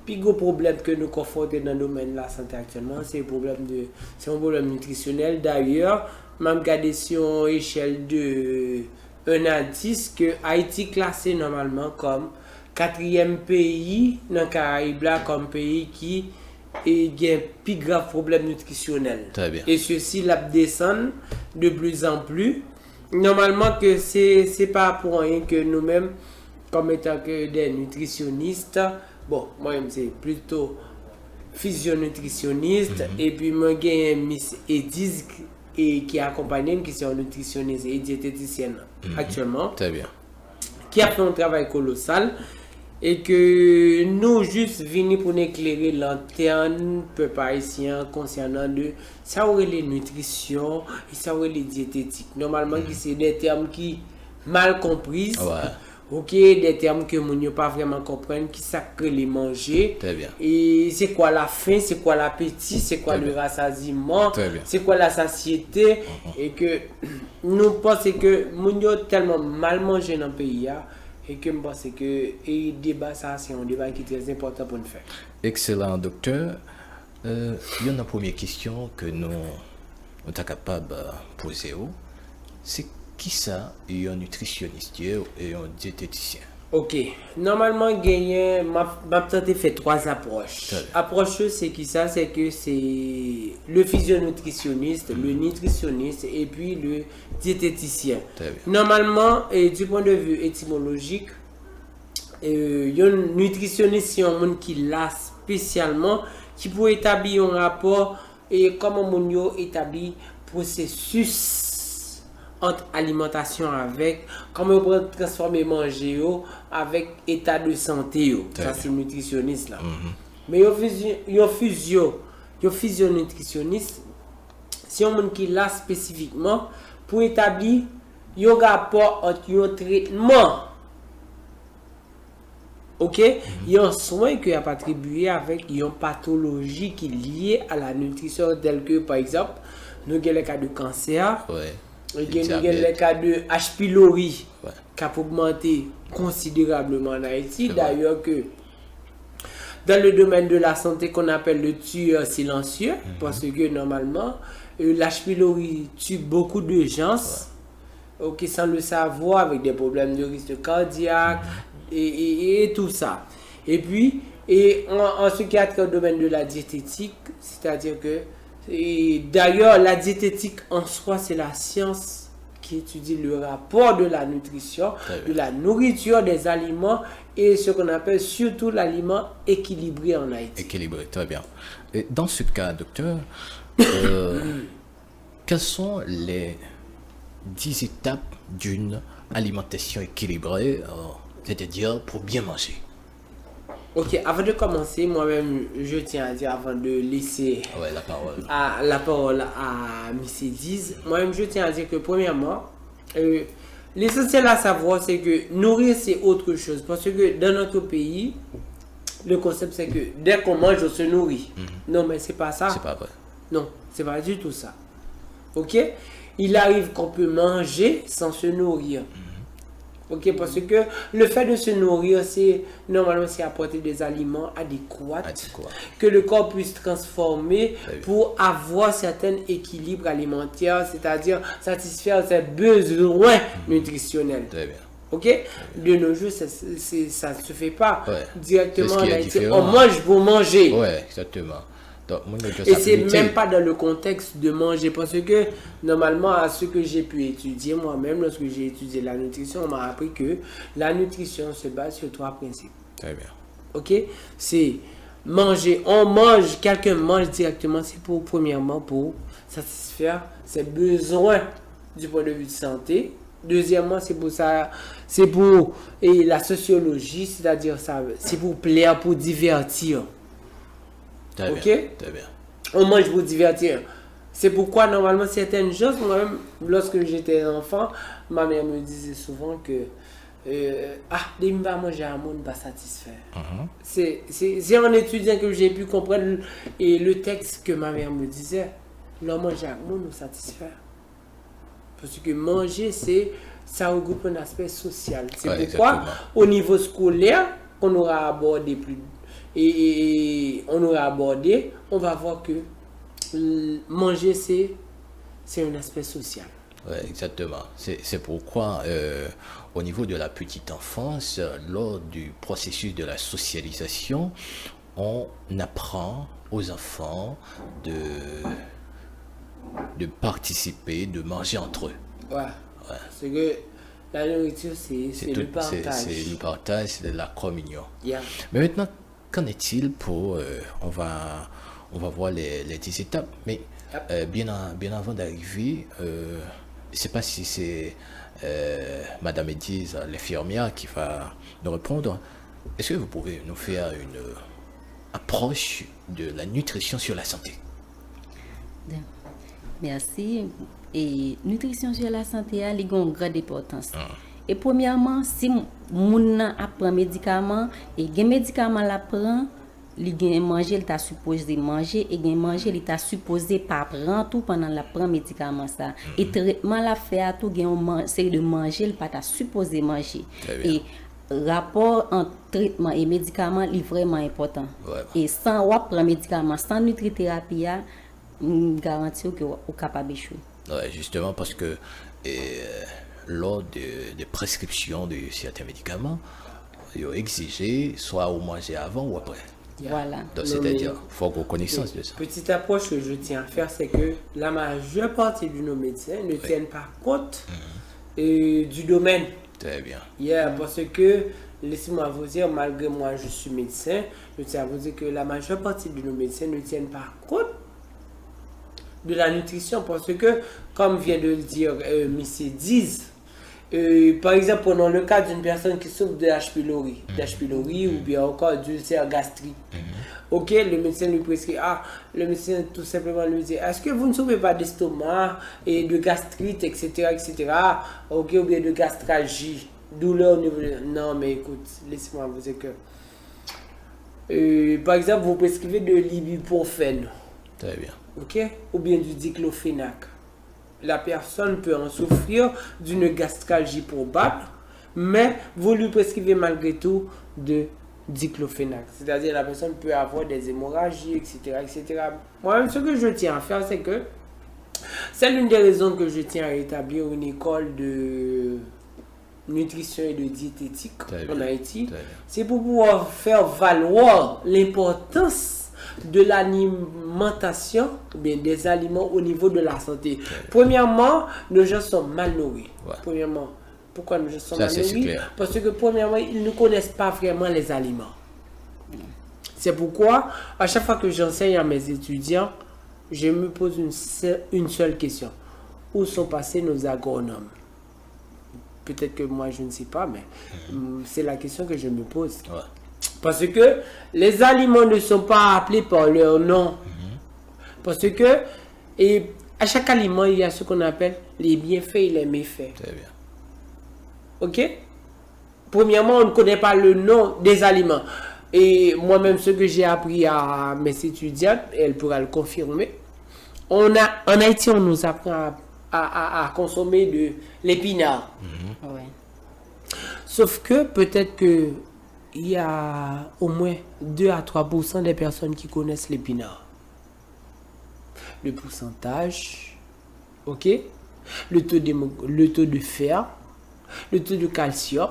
plus gros problème que nous confrontons dans le domaine de la santé actuellement, c'est un problème nutritionnel. D'ailleurs, même regardé sur une échelle de 1 à 10, que Haïti classé normalement comme 4e pays dans le Caraïbe là, comme pays qui et il y a un plus grave problème nutritionnel. Très bien. Et ceci la descend de plus en plus. Normalement que c'est pas pour rien que nous-mêmes, comme étant que des nutritionnistes, bon, moi-même c'est plutôt physionutritionniste, et puis moi j'ai Miss Edise qui accompagne qui est une nutritionniste et diététicienne actuellement. Très bien. Qui a fait un travail colossal. Et que nous juste venons pour éclairer l'antenne peuple haïtien concernant de ça aurait les nutrition et ça aurait les diététiques. Normalement c'est des termes qui mal comprises. Ouais. Ok, des termes que mon yo pas vraiment comprennent, qui ça que les manger. Très bien. Et c'est quoi la faim, c'est quoi l'appétit, c'est quoi le rassasiement, Très bien. c'est quoi la satiété. Et que nous pensons que mon yo tellement mal mangé dans le pays. Et que je pense que le débat, ça, c'est un débat qui est très important pour nous faire. Excellent, docteur. Il y a une première question que nous sommes capables de poser. C'est qui ça, un nutritionniste et un diététicien? Ok, normalement, gagné, m'a tenté fait 3 approches. Approche, c'est qui ça? C'est que c'est le physionutritionniste, le nutritionniste et puis le diététicien. Normalement, et du point de vue étymologique, il y a un nutritionniste, c'est un monde qui l'a spécialement, qui peut établir un rapport et comment on établit processus entre alimentation avec, comment on peut transformer manger avec état de santé. Ça, c'est nutritionniste là. Mais il physionutritionniste, c'est un monde qui l'a spécifiquement pour établir un rapport entre un traitement. Ok, il y a un soin qui est attribué avec une pathologie qui est liée à la nutrition, telle que par exemple, nous avons le cas de cancer, nous avons le cas de H. pylori qui a augmenté considérablement en Haïti. D'ailleurs, que dans le domaine de la santé qu'on appelle le tueur silencieux, parce que normalement, l'H. pylori tue beaucoup de gens sans le savoir, avec des problèmes de risque cardiaque. Et tout ça. Et puis, en ce qui a trait au domaine de la diététique, c'est-à-dire que, d'ailleurs, la diététique en soi, c'est la science qui étudie le rapport de la nutrition, de la nourriture, des aliments et ce qu'on appelle surtout l'aliment équilibré en Haïti. Équilibré, très bien. Et dans ce cas, docteur, quelles sont les 10 étapes d'une alimentation équilibrée, c'est-à-dire pour bien manger? Ok, avant de commencer, moi-même, je tiens à dire, avant de laisser la parole à Miss Ediz, moi-même, je tiens à dire que premièrement, l'essentiel à savoir, c'est que nourrir, c'est autre chose. Parce que dans notre pays, le concept, c'est que dès qu'on mange, on se nourrit. Non, mais c'est pas ça. C'est pas vrai. Non, c'est pas du tout ça. Ok? Il arrive qu'on peut manger sans se nourrir. Ok, parce que le fait de se nourrir, c'est normalement c'est apporter des aliments adéquats que le corps puisse transformer pour avoir certain équilibre alimentaire, c'est-à-dire satisfaire ses besoins nutritionnels. Ok, de nos jours, ça ne se fait pas directement. On mange pour manger. Ouais, exactement. Donc, et c'est même pas dans le contexte de manger, parce que normalement, à ce que j'ai pu étudier moi-même, lorsque j'ai étudié la nutrition, on m'a appris que la nutrition se base sur 3 principes. Très bien. Ok, c'est manger. On mange, quelqu'un mange directement, c'est pour, premièrement, pour satisfaire ses besoins du point de vue de santé. Deuxièmement, c'est pour ça, c'est pour la sociologie, c'est-à-dire ça, c'est pour plaire, pour divertir. Très ok, bien, très bien. On mange pour divertir. C'est pourquoi normalement certaines choses, moi-même, lorsque j'étais enfant, ma mère me disait souvent que dès que je manger à monde, pas satisfait. C'est en étudiant que j'ai pu comprendre le texte que ma mère me disait. L'on mange à monde nous satisfait. Parce que manger, ça regroupe un aspect social. C'est pourquoi au niveau scolaire, on aura abordé on va voir que manger, c'est un aspect social. Oui, exactement. C'est pourquoi, au niveau de la petite enfance, lors du processus de la socialisation, on apprend aux enfants de participer, de manger entre eux. Ouais. C'est que la nourriture, c'est le partage. C'est le partage, c'est la communion. Yeah. Mais maintenant, qu'en est-il pour... on va voir les 10 étapes, mais bien avant d'arriver, je ne sais pas si c'est Madame Ediz, l'infirmière, qui va nous répondre. Est-ce que vous pouvez nous faire une approche de la nutrition sur la santé? Merci. Et nutrition sur la santé a une grande importance. Et premièrement, si moun apprend médicament et gen médicament la prend, li gen manger, il t'a supposé manger et gen manger, il t'a supposé pas prendre tout pendant la prend médicament ça. Et traitement la fait à tout gen série de manger, il pas t'a supposé manger. Et rapport entre traitement et médicament est vraiment important. Et sans prendre médicament, sans nutrithérapie, garantir que vous capable d'échouer. Ouais, justement parce que lors de prescriptions de certains médicaments, ils ont exigé soit au manger avant ou après. Voilà. Donc c'est-à-dire, il faut avoir connaissance de ça. Petite approche que je tiens à faire, c'est que la majeure partie de nos médecins ne tiennent pas compte du domaine. Très bien. Parce que, laissez-moi vous dire, malgré moi je suis médecin, je tiens à vous dire que la majeure partie de nos médecins ne tiennent pas compte de la nutrition parce que, comme vient de le dire M. Diz, par exemple, prenons le cas d'une personne qui souffre de H. pylori, ou bien encore d'ulcère gastrique. Ok, le médecin lui prescrit, le médecin tout simplement lui dit, est-ce que vous ne souffrez pas d'estomac et de gastrite, etc., ok, ou bien de gastralgie, douleur au niveau de... Non, mais écoute, laissez-moi vous dire que, par exemple, vous prescrivez de l'ibuprofène. Très bien. Ok, ou bien du diclofénac. La personne peut en souffrir d'une gastralgie probable, mais vous lui prescrivez malgré tout de diclofénac. C'est-à-dire la personne peut avoir des hémorragies, etc. Moi, ce que je tiens à faire, c'est que c'est l'une des raisons que je tiens à établir une école de nutrition et de diététique en Haïti. C'est pour pouvoir faire valoir l'importance de l'alimentation, bien des aliments au niveau de la santé. Premièrement, nos gens sont mal nourris. Premièrement, pourquoi nos gens sont mal nourris? Parce que premièrement, ils ne connaissent pas vraiment les aliments. C'est pourquoi, à chaque fois que j'enseigne à mes étudiants, je me pose une seule question. Où sont passés nos agronomes? Peut-être que moi je ne sais pas, mais c'est la question que je me pose. Parce que les aliments ne sont pas appelés par leur nom. Parce que à chaque aliment, il y a ce qu'on appelle les bienfaits et les méfaits. Très bien. Ok? Premièrement, on ne connaît pas le nom des aliments. Et moi-même, ce que j'ai appris à mes étudiantes, elles pourraient le confirmer. En Haïti, on nous apprend à consommer de l'épinard. Sauf que peut-être que il y a au moins 2 à 3% des personnes qui connaissent l'épinard. Le pourcentage, ok, le taux de fer, le taux de calcium,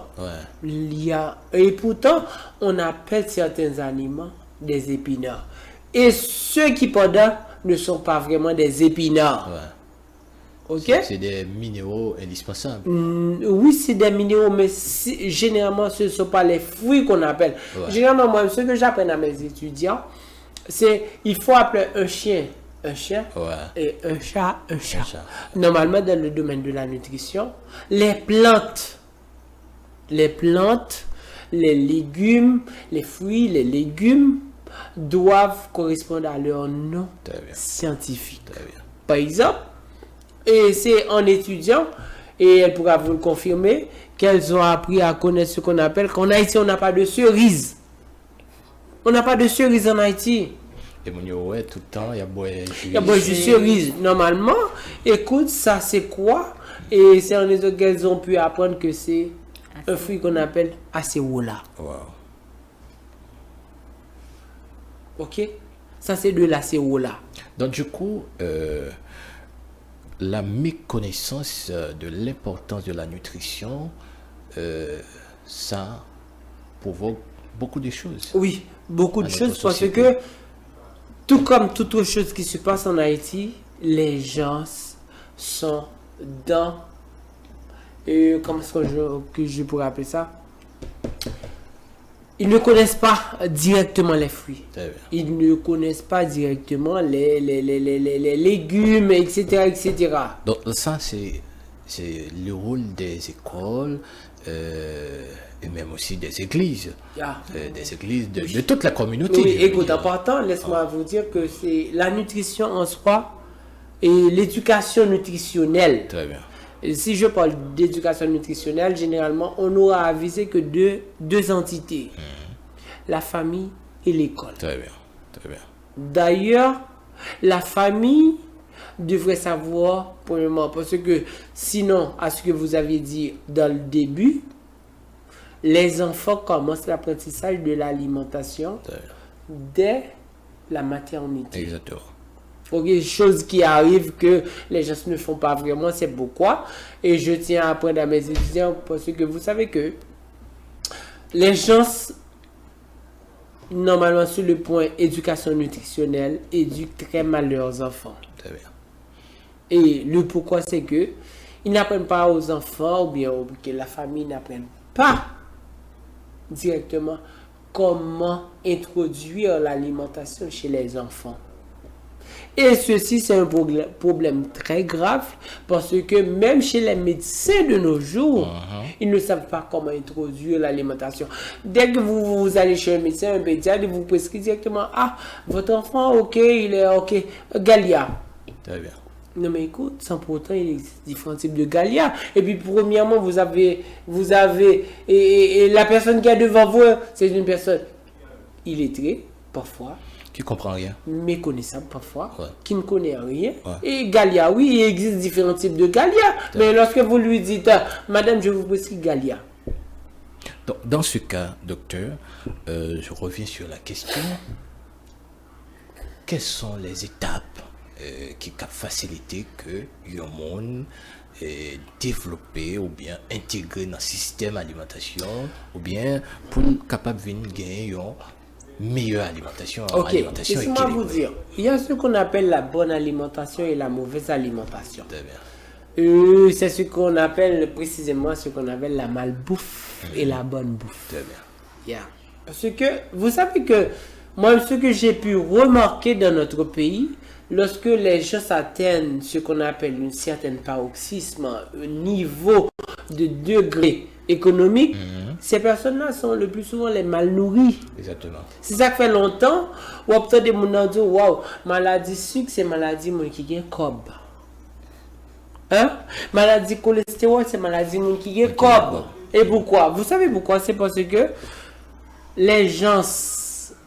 et pourtant on appelle certains aliments des épinards. Et ceux qui pendant ne sont pas vraiment des épinards. Ok? C'est des minéraux indispensables. Oui, c'est des minéraux, mais généralement, ce ne sont pas les fruits qu'on appelle. Généralement, moi, ce que j'apprends à mes étudiants, c'est il faut appeler un chien et un chat un chat. Normalement, dans le domaine de la nutrition, les plantes, les légumes, les fruits, les légumes doivent correspondre à leur nom scientifique. Par exemple, et c'est en étudiant, et elle pourra vous le confirmer, qu'elles ont appris à connaître ce qu'on appelle, qu'en Haïti, on n'a pas de cerise. On n'a pas de cerise en Haïti. Et mon tout le temps, il y a bois de cerise. Normalement, écoute, ça c'est quoi? Et c'est en étudiant qu'elles ont pu apprendre que c'est un fruit qu'on appelle acéola. Ok? Ça c'est de l'acéola. Donc du coup, la méconnaissance de l'importance de la nutrition, ça provoque beaucoup de choses. Oui, beaucoup de choses parce que, tout comme toute autre chose qui se passe en Haïti, les gens sont dans, comment est-ce que je pourrais appeler ça? Ils ne connaissent pas directement les fruits. Ils ne connaissent pas directement les légumes, etc. Donc ça, c'est le rôle des écoles et même aussi des églises. Des églises de toute la communauté. Oui, écoute, important, laisse-moi vous dire que c'est la nutrition en soi et l'éducation nutritionnelle. Très bien. si je parle d'éducation nutritionnelle, généralement, on n'aura à viser que deux entités. La famille et l'école. Très bien, très bien. D'ailleurs, la famille devrait savoir, premièrement, parce que sinon, à ce que vous aviez dit dans le début, les enfants commencent l'apprentissage de l'alimentation dès la maternité. Exactement. Ok, chose qui arrive que les gens ne font pas vraiment, c'est pourquoi. Et je tiens à apprendre à mes étudiants parce que vous savez que les gens, normalement sur le point éducation nutritionnelle, éduquent très mal leurs enfants. Très bien. Et le pourquoi, c'est que ils n'apprennent pas aux enfants, ou bien que la famille n'apprenne pas directement comment introduire l'alimentation chez les enfants. Et ceci, c'est un problème très grave parce que même chez les médecins de nos jours, ils ne savent pas comment introduire l'alimentation. Dès que vous allez chez un médecin, un pédiatre, il vous prescrit directement, ah, votre enfant, ok, il est ok, Gallia. Très bien. Non mais écoute, sans pourtant, il existe différents types de Gallia. Et puis premièrement, vous avez et la personne qui est devant vous, c'est une personne illettrée, parfois. Qui comprend rien. Méconnaissable parfois, Ouais. qui ne connaît rien. Ouais. Et Gallia, oui, il existe différents types de Gallia. Mais lorsque vous lui dites, madame, je vous prescris Gallia. Donc, dans ce cas, docteur, je reviens sur la question. Quelles sont les étapes qui peuvent faciliter que le monde développer ou bien intégrer dans le système d'alimentation ou bien pour capable de gagner une meilleure alimentation, Ok, alimentation laissez-moi vous dire, il y a ce qu'on appelle la bonne alimentation et la mauvaise alimentation. Très bien. C'est ce qu'on appelle précisément ce qu'on appelle la malbouffe et la bonne bouffe. Très bien. Yeah. Parce que vous savez que moi, ce que j'ai pu remarquer dans notre pays, lorsque les gens atteignent ce qu'on appelle une certaine paroxysme, un niveau de degré économique, ces personnes-là sont le plus souvent les mal nourris. Exactement. C'est ça qui fait longtemps, ou peut-être des gens disent, waouh, maladie sucre, c'est maladie qui est cob. Hein? Maladie cholestérol, c'est maladie qui est cob. Et pourquoi? Vous savez pourquoi? C'est parce que les gens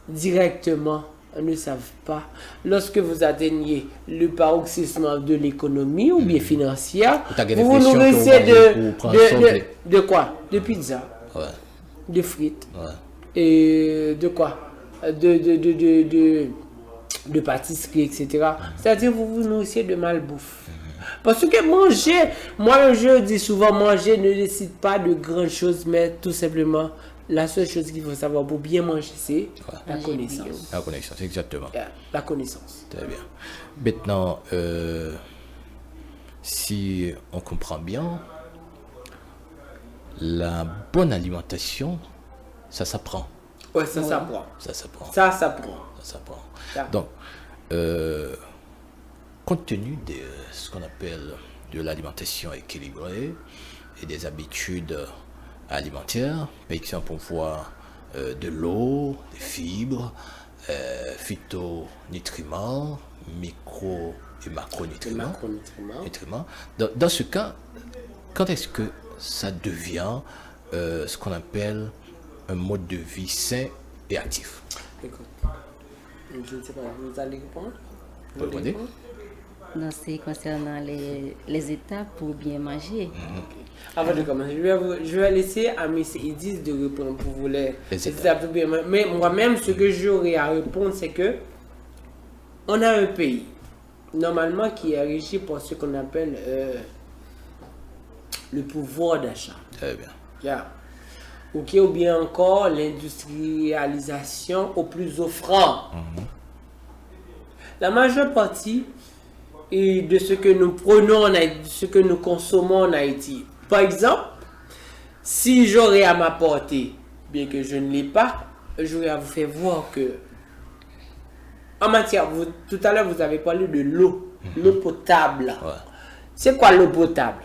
directement ne savent pas. Lorsque vous atteignez le paroxysme de l'économie ou bien financière, vous vous nourrissez de quoi? De pizza, Ouais. de frites, Ouais. et de quoi? De pâtisserie, etc. C'est-à-dire vous vous nourrissez de malbouffe. Parce que manger, moi je dis souvent, manger ne décide pas de grandes choses, mais tout simplement, la seule chose qu'il faut savoir pour bien manger, c'est la connaissance. La connaissance, exactement. La connaissance. Très bien. Maintenant, si on comprend bien, la bonne alimentation, ça s'apprend. Ouais, ça s'apprend. Ça s'apprend. Ça s'apprend. Ça s'apprend. Ça. Donc, compte tenu de ce qu'on appelle de l'alimentation équilibrée et des habitudes alimentaires, par exemple, on voit de l'eau, des fibres, phytonutriments, micro et macronutriments. Nutriments. Dans ce cas, quand est-ce que ça devient ce qu'on appelle un mode de vie sain et actif? Écoute, je ne sais pas, vous allez répondre? Vous répondez? Non, c'est concernant les étapes pour bien manger. Avant de commencer, je vais laisser à Miss Edith de répondre pour vous les étapes. Mais moi-même, ce que j'aurais à répondre, c'est que on a un pays, normalement, qui est régi par ce qu'on appelle le pouvoir d'achat. Très bien. Yeah. Ok, ou bien encore l'industrialisation au plus offrant. La majeure partie de ce que nous prenons en Haïti, de ce que nous consommons en Haïti. Par exemple, si j'aurais à m'apporter, bien que je ne l'ai pas, j'aurais à vous faire voir que en matière, tout à l'heure vous avez parlé de l'eau, l'eau potable. Ouais. C'est quoi l'eau potable?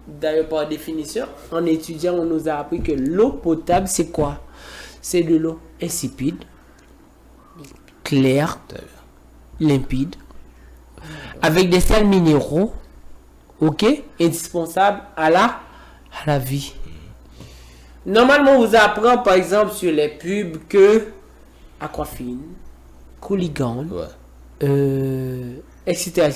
D'ailleurs, par définition, en étudiant, on nous a appris que l'eau potable, c'est quoi? C'est de l'eau insipide, claire, limpide, avec des sels minéraux, ok, indispensable à la vie. Normalement, on vous apprend par exemple sur les pubs que Aquafine, Cooligan, etc.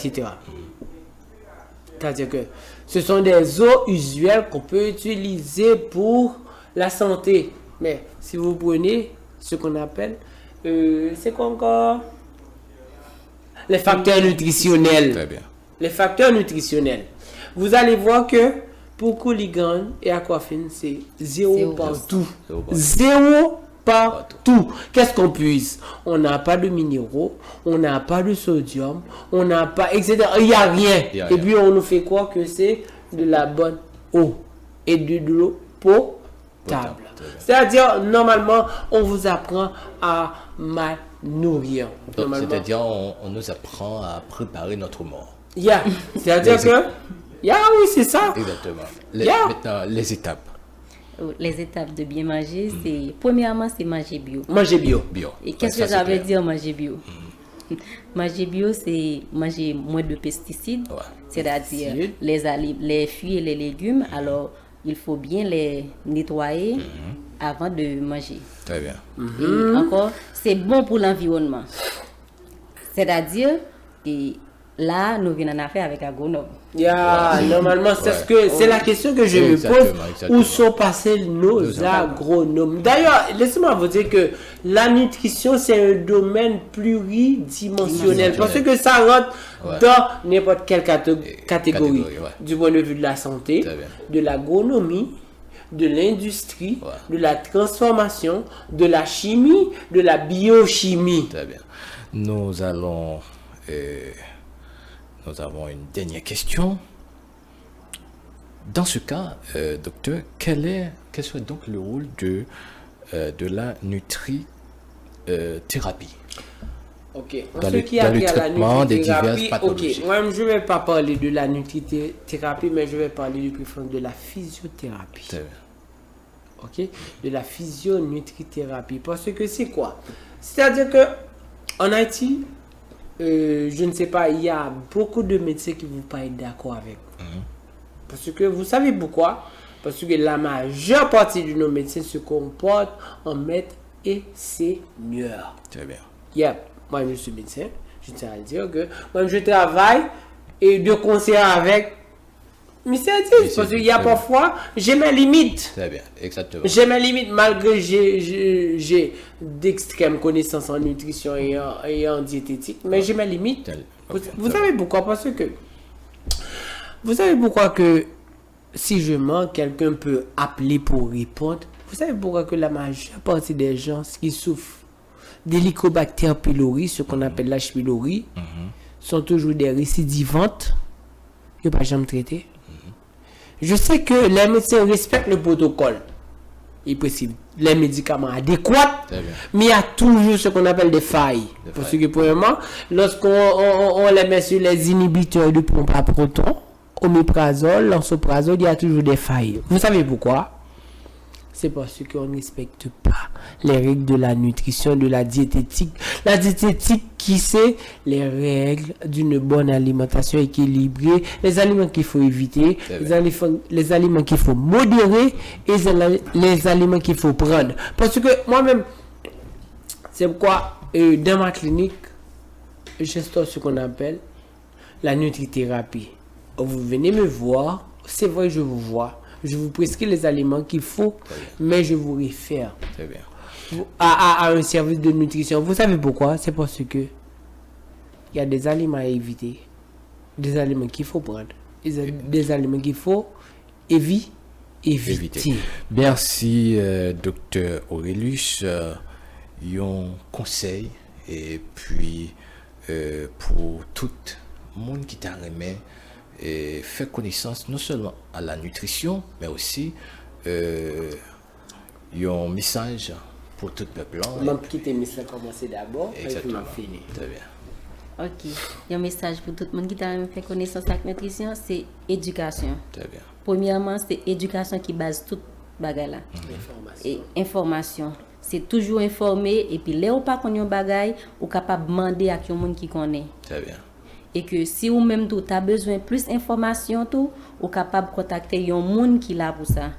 C'est-à-dire que ce sont des eaux usuelles qu'on peut utiliser pour la santé. Mais si vous prenez ce qu'on appelle, c'est quoi encore? Les facteurs nutritionnels. Très bien. Les facteurs nutritionnels. Vous allez voir que pour Cooligan et Aquafine, c'est 0 partout. 0 partout. Qu'est-ce qu'on puise? On n'a pas de minéraux, on n'a pas de sodium, on n'a pas, etc. Il n'y a rien. Et puis on nous fait croire que c'est de la bonne eau et de l'eau potable. C'est-à-dire, normalement, on vous apprend à mal nourrir. C'est-à-dire, on nous apprend à préparer notre mort. C'est-à-dire que... oui, c'est ça. Exactement. Maintenant, les étapes. Les étapes de bien manger, c'est... Premièrement, c'est manger bio. Manger bio. Et qu'est-ce que ça veut dire manger bio? Manger bio, c'est manger moins de pesticides. C'est-à-dire les fruits et les légumes. Alors, il faut bien les nettoyer avant de manger. Très bien. Et encore, c'est bon pour l'environnement. C'est-à-dire, et là, nous venons en affaire avec agronome. Normalement, c'est la question que je me pose. Où sont passés nos agronomes? D'ailleurs, laissez-moi vous dire que la nutrition, c'est un domaine pluridimensionnel. Parce que ça rentre dans n'importe quelle catégorie. Du point de vue de la santé, de l'agronomie, de l'industrie, de la transformation, de la chimie, de la biochimie. Très bien. Nous avons une dernière question. Dans ce cas, docteur, quel serait donc le rôle de la nutrithérapie? Ok. Dans le traitement des diverses pathologies. Moi, je ne vais pas parler de la nutrithérapie, mais je vais parler du plus fond de la physiothérapie. Très bien. Ok. De la physionutrithérapie. Parce que c'est quoi? C'est-à-dire que en Haïti, je ne sais pas, il y a beaucoup de médecins qui ne vont pas être d'accord avec. Parce que vous savez pourquoi? Parce que la majeure partie de nos médecins se comportent en maître et seigneur. Très bien. Moi, je suis médecin. Je tiens à dire que moi, je travaille et de concert avec Monsieur Adis, parce qu'il y a parfois, j'ai mes limites. Très bien, exactement. J'ai mes limites malgré j'ai d'extrêmes connaissances en nutrition et en diététique, mais j'ai mes limites. Vous savez pourquoi? Parce que vous savez pourquoi que si je mens, quelqu'un peut appeler pour répondre. Vous savez pourquoi que la majeure partie des gens qui souffrent d'Helicobacter pylori, ce qu'on appelle l'H. pylori, sont toujours des récidivantes qui ne pas jamais traiter. Je sais que les médecins respectent le protocole. Ils prescrivent les médicaments adéquats, mais il y a toujours ce qu'on appelle des failles. Parce que, premièrement, lorsqu'on les met sur les inhibiteurs de pompe à protons, oméprazole, lansoprazole, il y a toujours des failles. Vous savez pourquoi? C'est parce qu'on ne respecte pas les règles de la nutrition, de la diététique. La diététique qui c'est les règles d'une bonne alimentation équilibrée, les aliments qu'il faut éviter, les aliments qu'il faut modérer et les aliments qu'il faut prendre. Parce que moi-même, c'est pourquoi dans ma clinique, j'instaure ce qu'on appelle la nutrithérapie. Vous venez me voir, c'est vrai, je vous vois. Je vous prescris les aliments qu'il faut, mais je vous réfère à un service de nutrition. Vous savez pourquoi? C'est parce que il y a des aliments à éviter, des aliments qu'il faut prendre, des aliments qu'il faut éviter. Merci, docteur Aurelius. Un conseil, et puis pour tout le monde qui t'a remis, et faire connaissance non seulement à la nutrition, mais aussi un message pour tout le peuple. On va quitter le message, commencer d'abord, et puis on finir. Très bien. Ok. Il y a un message pour tout le monde qui t'a fait connaissance à la nutrition, c'est éducation. Très bien. Premièrement, c'est éducation qui base toute bagarre là. Et information. C'est toujours informer, et puis là où pas qu'on y a bagaille, ou capable demander à quelqu'un qui connaît. Très bien. et que si ou même tout as besoin plus d'informations tout, ou capable de contacter un monde qui là pour ça.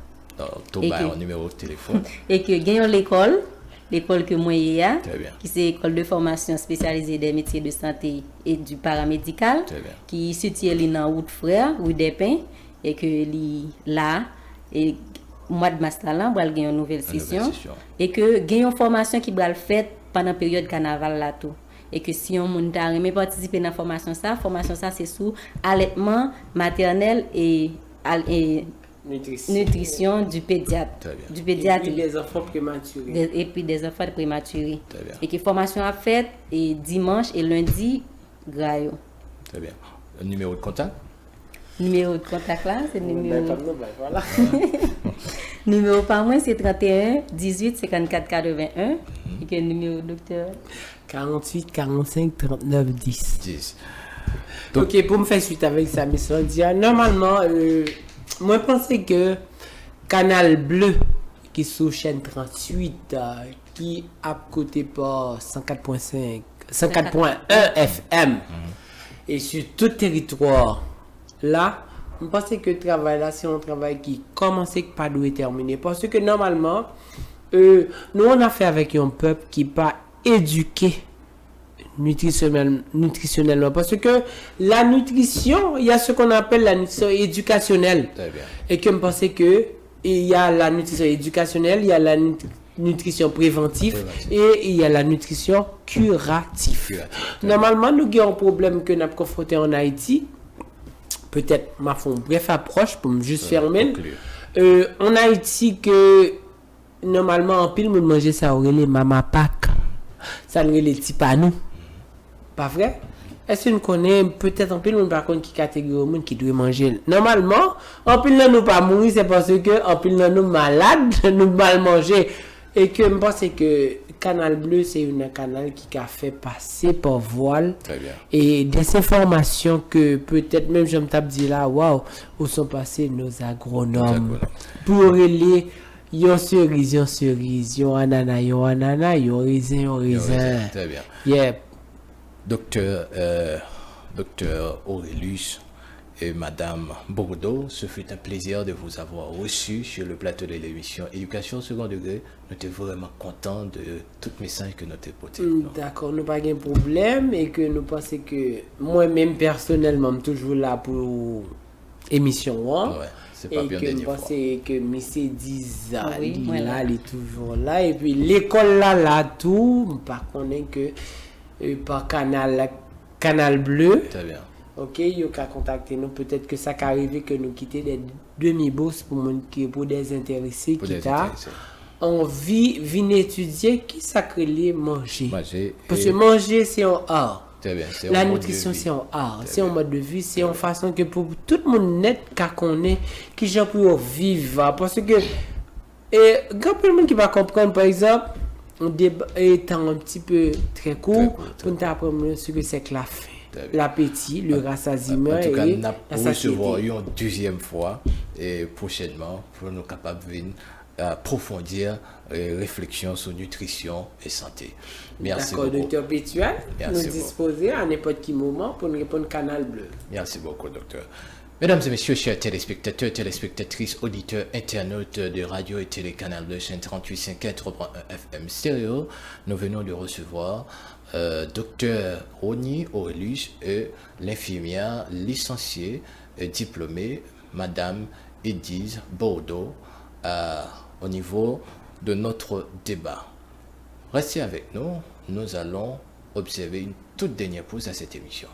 Tout un numéro de téléphone. Et que gagnons l'école que moi y a, qui c'est école de formation spécialisée des métiers de santé et du paramédical, qui se tient dans route frère ou des pins et que là et mois de mars là va gagner une nouvelle session et que gagne une formation qui va le faire pendant période carnaval là tout. Et que si on monde t'a aimé participer dans formation ça c'est sous allaitement maternel et nutrition du pédiatre. Du pédiatre et puis des enfants prématurés. Et puis des enfants prématurés. Et que formation a faite et dimanche et lundi graille. Très bien. Le numéro de contact? Numéro de contact là, c'est numéro. Voilà. Numéro par moi c'est 31 18 54 81 et que numéro docteur 48 45 39 10. Donc, OK, pour me faire suite avec ça, mais ça dit normalement moi je pensais que Canal Bleu qui est sous chaîne 38 qui a côté par 104.5 104.1 FM et sur tout territoire là, je pensais que le travail là c'est un travail qui commençait pas doit terminer parce que normalement nous on a fait avec un peuple qui pas éduqué nutritionnellement parce que la nutrition il y a ce qu'on appelle la nutrition éducationnelle et que je pensais que il y a la nutrition éducationnelle, il y a la nutrition préventive et il y a la nutrition curative. Normalement nous avons un problème que nous avons confronté en Haïti, peut-être m'a fait une bref approche pour me juste fermer en Haïti que normalement en pile monde manger ça aurait les mama pack ça ne les type à nous. Pas vrai? Est-ce que nous connaissons peut-être un peu de par contre qui catégorie de monde qui doit manger? Normalement, en pile de nous pas mourir, c'est parce que en pile de nous malades, nous mal manger. Et que je pense que Canal Bleu, c'est un canal qui a fait passer par voile. Très bien. Et des informations que peut-être même je me tape dit là, waouh, où sont passés nos agronomes. Pour les yon cerise, yon ananas, yon raisin. Très bien. Yeah. Docteur Aurelius et Madame Bordeaux, ce fut un plaisir de vous avoir reçu sur le plateau de l'émission Éducation au second degré. Nous sommes vraiment contents de tout message que nous avons porté. D'accord, nous n'avons pas de problème et que nous pensons que moi-même personnellement, je suis toujours là pour l'émission. Hein? Ouais, c'est pas et bien que dernière je pense que M. Diza, il est toujours là. Et puis l'école là, tout, par contre, que par canal bleu. Très bien. OK, il a contacté nous. Peut-être que ça arrive que nous quitter des demi-bourses pour des intéressés qui t'a envie venir étudier qui sacré manger. Parce que manger, c'est un art. Très bien. La nutrition, c'est un art. C'est un mode de vie. C'est une façon que pour tout le monde net qu'à connaître, qui j'en peux vivre. Parce que, grand peu de monde qui va comprendre, par exemple, on débat étant un petit peu très court, pour nous apprendre ce que c'est que la faim, l'appétit, le rassasiement en tout cas, et nous allons recevoir une deuxième fois et prochainement pour nous capables de approfondir réflexion sur nutrition et santé. Merci beaucoup. D'accord, docteur Pétual, nous disposer à n'importe quel moment pour nous répondre Canal Bleu. Merci beaucoup, docteur. Mesdames et messieurs, chers téléspectateurs, téléspectatrices, auditeurs, internautes de radio et télécanal Bleu chaîne 38.5 FM stéréo, nous venons de recevoir docteur Rony Aurelius et l'infirmière licenciée et diplômée Madame Edise Bordeaux au niveau de notre débat. Restez avec nous, nous allons observer une toute dernière pause à cette émission.